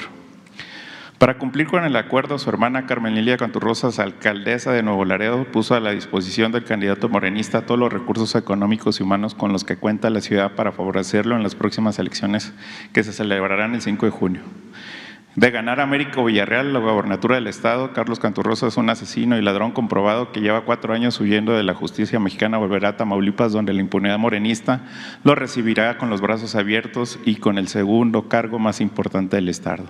Para cumplir con el acuerdo, su hermana Carmen Lilia Canturrosa, alcaldesa de Nuevo Laredo, puso a la disposición del candidato morenista todos los recursos económicos y humanos con los que cuenta la ciudad para favorecerlo en las próximas elecciones que se celebrarán el 5 de junio. De ganar a Américo Villarreal la gobernatura del estado, Carlos Canturrosa es un asesino y ladrón comprobado que lleva 4 años huyendo de la justicia mexicana. Volverá a Tamaulipas, donde la impunidad morenista lo recibirá con los brazos abiertos y con el segundo cargo más importante del estado.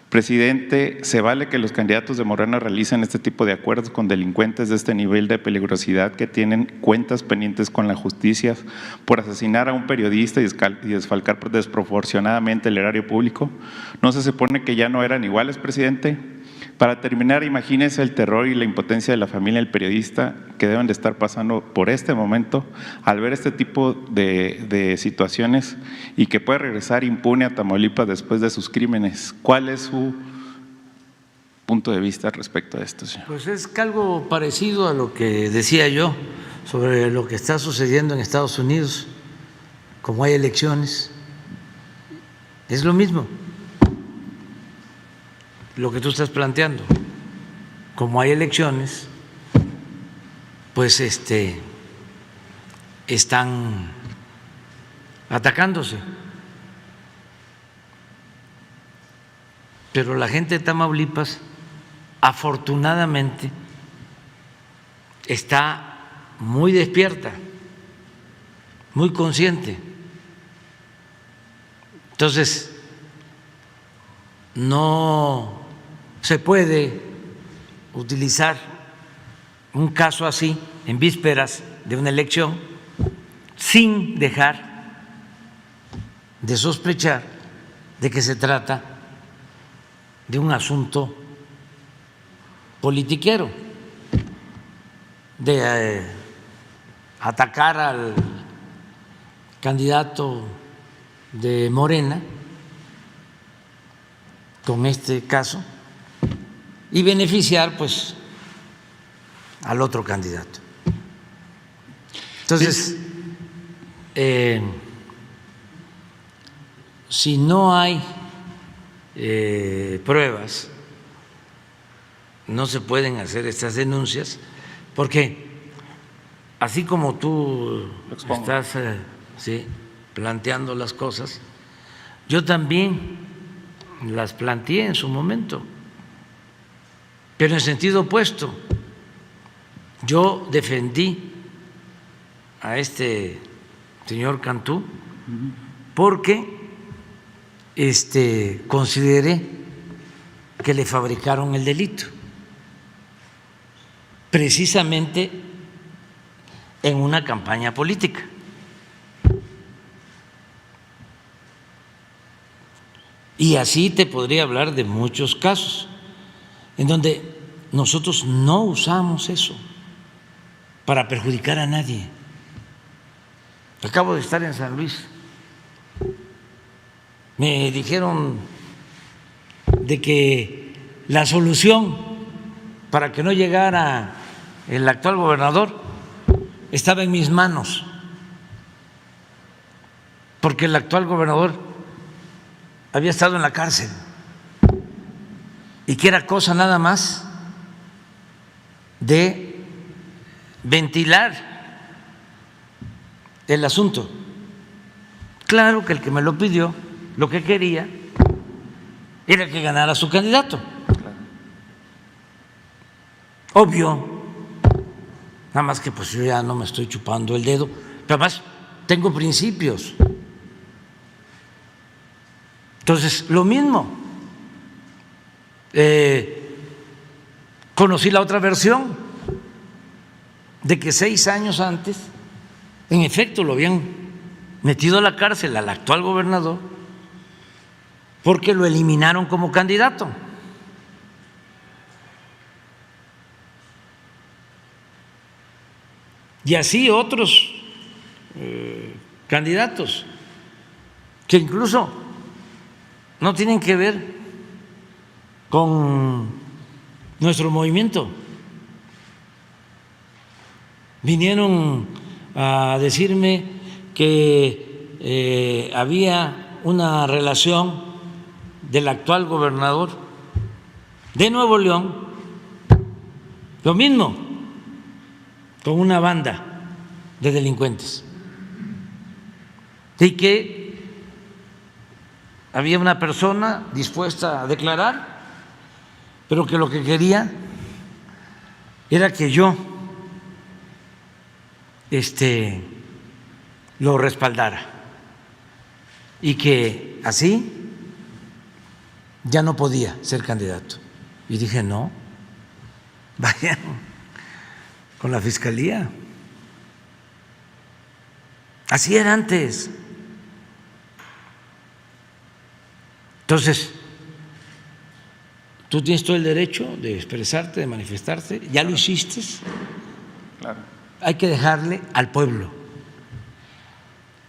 Presidente, ¿se vale que los candidatos de Morena realicen este tipo de acuerdos con delincuentes de este nivel de peligrosidad que tienen cuentas pendientes con la justicia por asesinar a un periodista y desfalcar desproporcionadamente el erario público? ¿No se supone que ya no eran iguales, presidente? Para terminar, imagínese el terror y la impotencia de la familia del periodista que deben de estar pasando por este momento al ver este tipo de situaciones y que puede regresar impune a Tamaulipas después de sus crímenes. ¿Cuál es su punto de vista respecto a esto, señor? Pues es algo parecido a lo que decía yo sobre lo que está sucediendo en Estados Unidos. Como hay elecciones, es lo mismo lo que tú estás planteando. Como hay elecciones, pues están atacándose. Pero la gente de Tamaulipas, afortunadamente, está muy despierta, muy consciente. Entonces, no se puede utilizar un caso así en vísperas de una elección sin dejar de sospechar de que se trata de un asunto politiquero, de atacar al candidato de Morena con este caso y beneficiar pues al otro candidato. Entonces, si no hay pruebas, no se pueden hacer estas denuncias, porque así como tú estás planteando las cosas, yo también las planteé en su momento, pero en sentido opuesto. Yo defendí a este señor Cantú porque consideré que le fabricaron el delito, precisamente en una campaña política. Y así te podría hablar de muchos casos en donde nosotros no usamos eso para perjudicar a nadie. Acabo de estar en San Luis. Me dijeron de que la solución para que no llegara el actual gobernador estaba en mis manos, porque el actual gobernador había estado en la cárcel y que era cosa nada más de ventilar el asunto. Claro que el que me lo pidió, lo que quería era que ganara su candidato. Obvio, nada más que pues yo ya no me estoy chupando el dedo, pero además tengo principios. Entonces, lo mismo. Conocí la otra versión de que 6 años antes, en efecto, lo habían metido a la cárcel al actual gobernador porque lo eliminaron como candidato. Y así otros candidatos que incluso no tienen que ver con nuestro movimiento. Vinieron a decirme que había una relación del actual gobernador de Nuevo León, lo mismo, con una banda de delincuentes, y que había una persona dispuesta a declarar, pero que lo que quería era que yo lo respaldara y que así ya no podía ser candidato. Y dije, no, vayan con la fiscalía. Así era antes. Entonces, tú tienes todo el derecho de expresarte, de manifestarte, ya lo hiciste. Claro. Hay que dejarle al pueblo.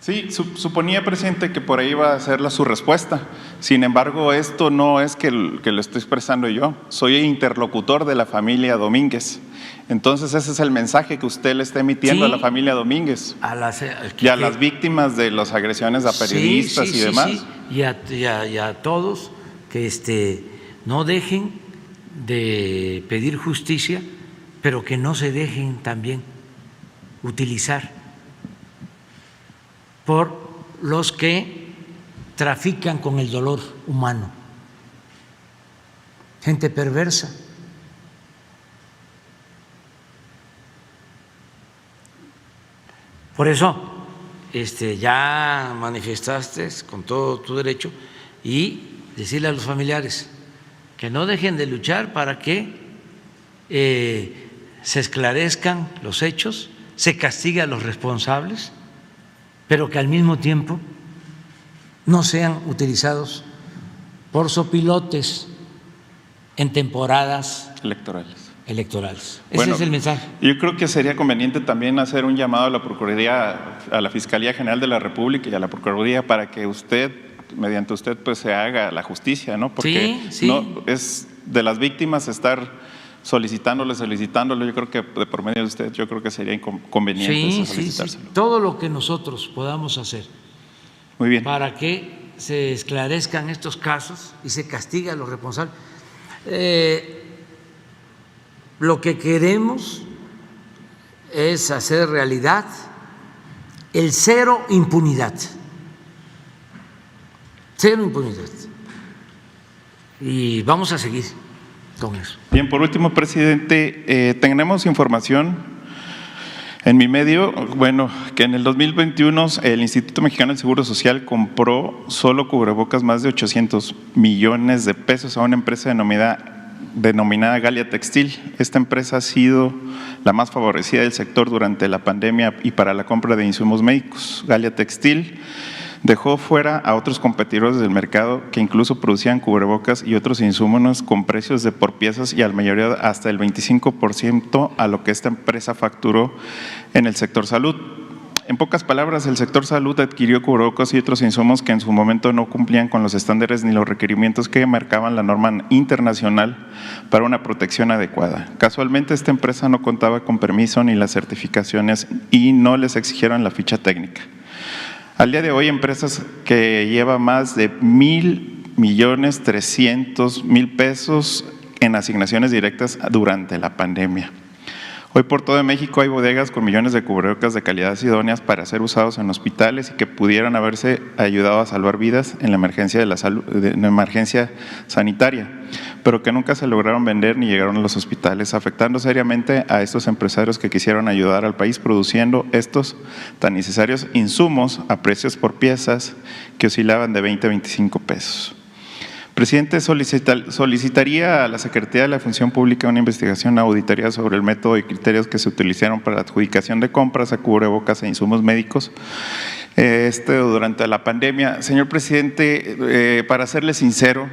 Sí, suponía, presidente, que por ahí iba a ser su respuesta. Sin embargo, esto no es que lo estoy expresando yo. Soy interlocutor de la familia Domínguez. Entonces, ese es el mensaje que usted le está emitiendo a la familia Domínguez y a las víctimas de las agresiones a periodistas y demás. Sí. Y a todos que no dejen de pedir justicia, pero que no se dejen también utilizar por los que trafican con el dolor humano, gente perversa. Por eso ya manifestaste con todo tu derecho, y decirle a los familiares que no dejen de luchar para que se esclarezcan los hechos, se castigue a los responsables, pero que al mismo tiempo no sean utilizados por sopilotes en temporadas electorales. Ese es el mensaje. Yo creo que sería conveniente también hacer un llamado a la Procuraduría, a la Fiscalía General de la República y a la Procuraduría para que usted, mediante usted, pues se haga la justicia, ¿no? Porque sí. no es de las víctimas estar solicitándolo, yo creo que de por medio de usted, yo creo que sería conveniente solicitárselo. Sí. Todo lo que nosotros podamos hacer. Muy bien. Para que se esclarezcan estos casos y se castigue a los responsables. Lo que queremos es hacer realidad el cero impunidad. Cero impunidad. Y vamos a seguir con eso. Bien, por último, presidente, tenemos información en mi medio, bueno, que en el 2021 el Instituto Mexicano del Seguro Social compró solo cubrebocas más de 800 millones de pesos a una empresa denominada Galia Textil. Esta empresa ha sido la más favorecida del sector durante la pandemia y para la compra de insumos médicos. Galia Textil dejó fuera a otros competidores del mercado que incluso producían cubrebocas y otros insumos con precios de por piezas y al mayoría hasta el 25% a lo que esta empresa facturó en el sector salud. En pocas palabras, el sector salud adquirió cubrebocas y otros insumos que en su momento no cumplían con los estándares ni los requerimientos que marcaban la norma internacional para una protección adecuada. Casualmente, esta empresa no contaba con permiso ni las certificaciones y no les exigieron la ficha técnica. Al día de hoy, empresas que llevan más de 1,300,000 pesos en asignaciones directas durante la pandemia. Hoy por todo México hay bodegas con millones de cubrebocas de calidad idóneas para ser usados en hospitales y que pudieran haberse ayudado a salvar vidas en la emergencia emergencia sanitaria, pero que nunca se lograron vender ni llegaron a los hospitales, afectando seriamente a estos empresarios que quisieron ayudar al país produciendo estos tan necesarios insumos a precios por piezas que oscilaban de 20 a 25 pesos. Presidente, solicitaría a la Secretaría de la Función Pública una investigación auditoría sobre el método y criterios que se utilizaron para la adjudicación de compras a cubrebocas e insumos médicos durante la pandemia. Señor presidente, para serle sincero,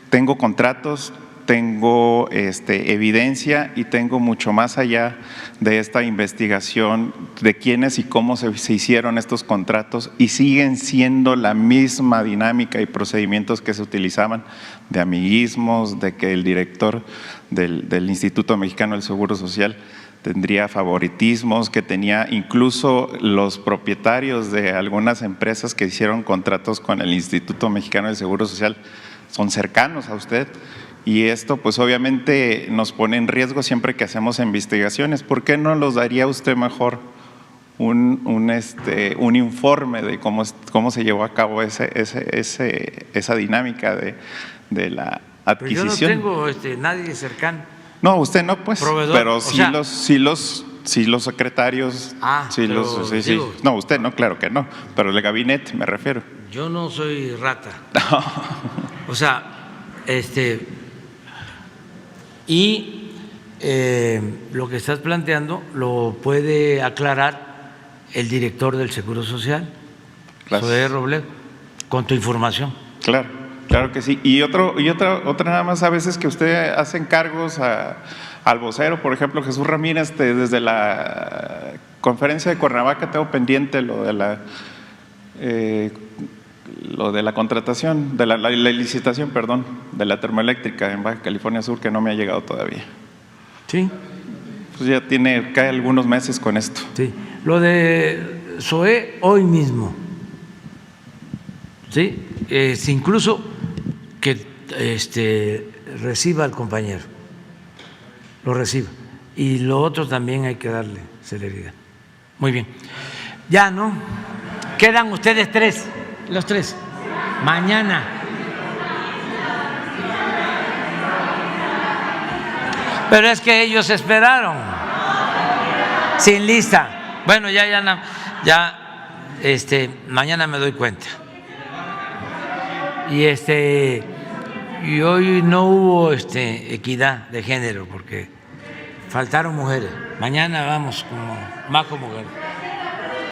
tengo contratos, tengo evidencia y tengo mucho más allá de esta investigación de quiénes y cómo se hicieron estos contratos y siguen siendo la misma dinámica y procedimientos que se utilizaban de amiguismos, de que el director del Instituto Mexicano del Seguro Social tendría favoritismos, que tenía incluso los propietarios de algunas empresas que hicieron contratos con el Instituto Mexicano del Seguro Social son cercanos a usted. Y esto pues obviamente nos pone en riesgo siempre que hacemos investigaciones. ¿Por qué no los daría usted mejor un informe de cómo se llevó a cabo esa dinámica de la adquisición? Pero yo no tengo nadie cercano. No, usted no, pues, proveedor, pero sí los secretarios. No, usted no, claro que no, pero el gabinete me refiero. Yo no soy rata. O sea, y lo que estás planteando lo puede aclarar el director del Seguro Social, Zoé Robledo, con tu información. Claro que sí. Y otra nada más, a veces que usted hace encargos al vocero, por ejemplo, Jesús Ramírez, desde la conferencia de Cuernavaca tengo pendiente lo de la contratación, de la licitación, perdón, de la termoeléctrica en Baja California Sur, que no me ha llegado todavía. Sí. Pues ya cae algunos meses con esto. Sí. Lo de Zoé hoy mismo, ¿sí? Incluso que reciba al compañero, lo reciba. Y lo otro también hay que darle celeridad. Muy bien. Ya, ¿no? Quedan ustedes tres. Los tres. Mañana. Pero es que ellos esperaron. Sin lista. Bueno, mañana me doy cuenta. Y hoy no hubo equidad de género porque faltaron mujeres. Mañana vamos más como mujeres.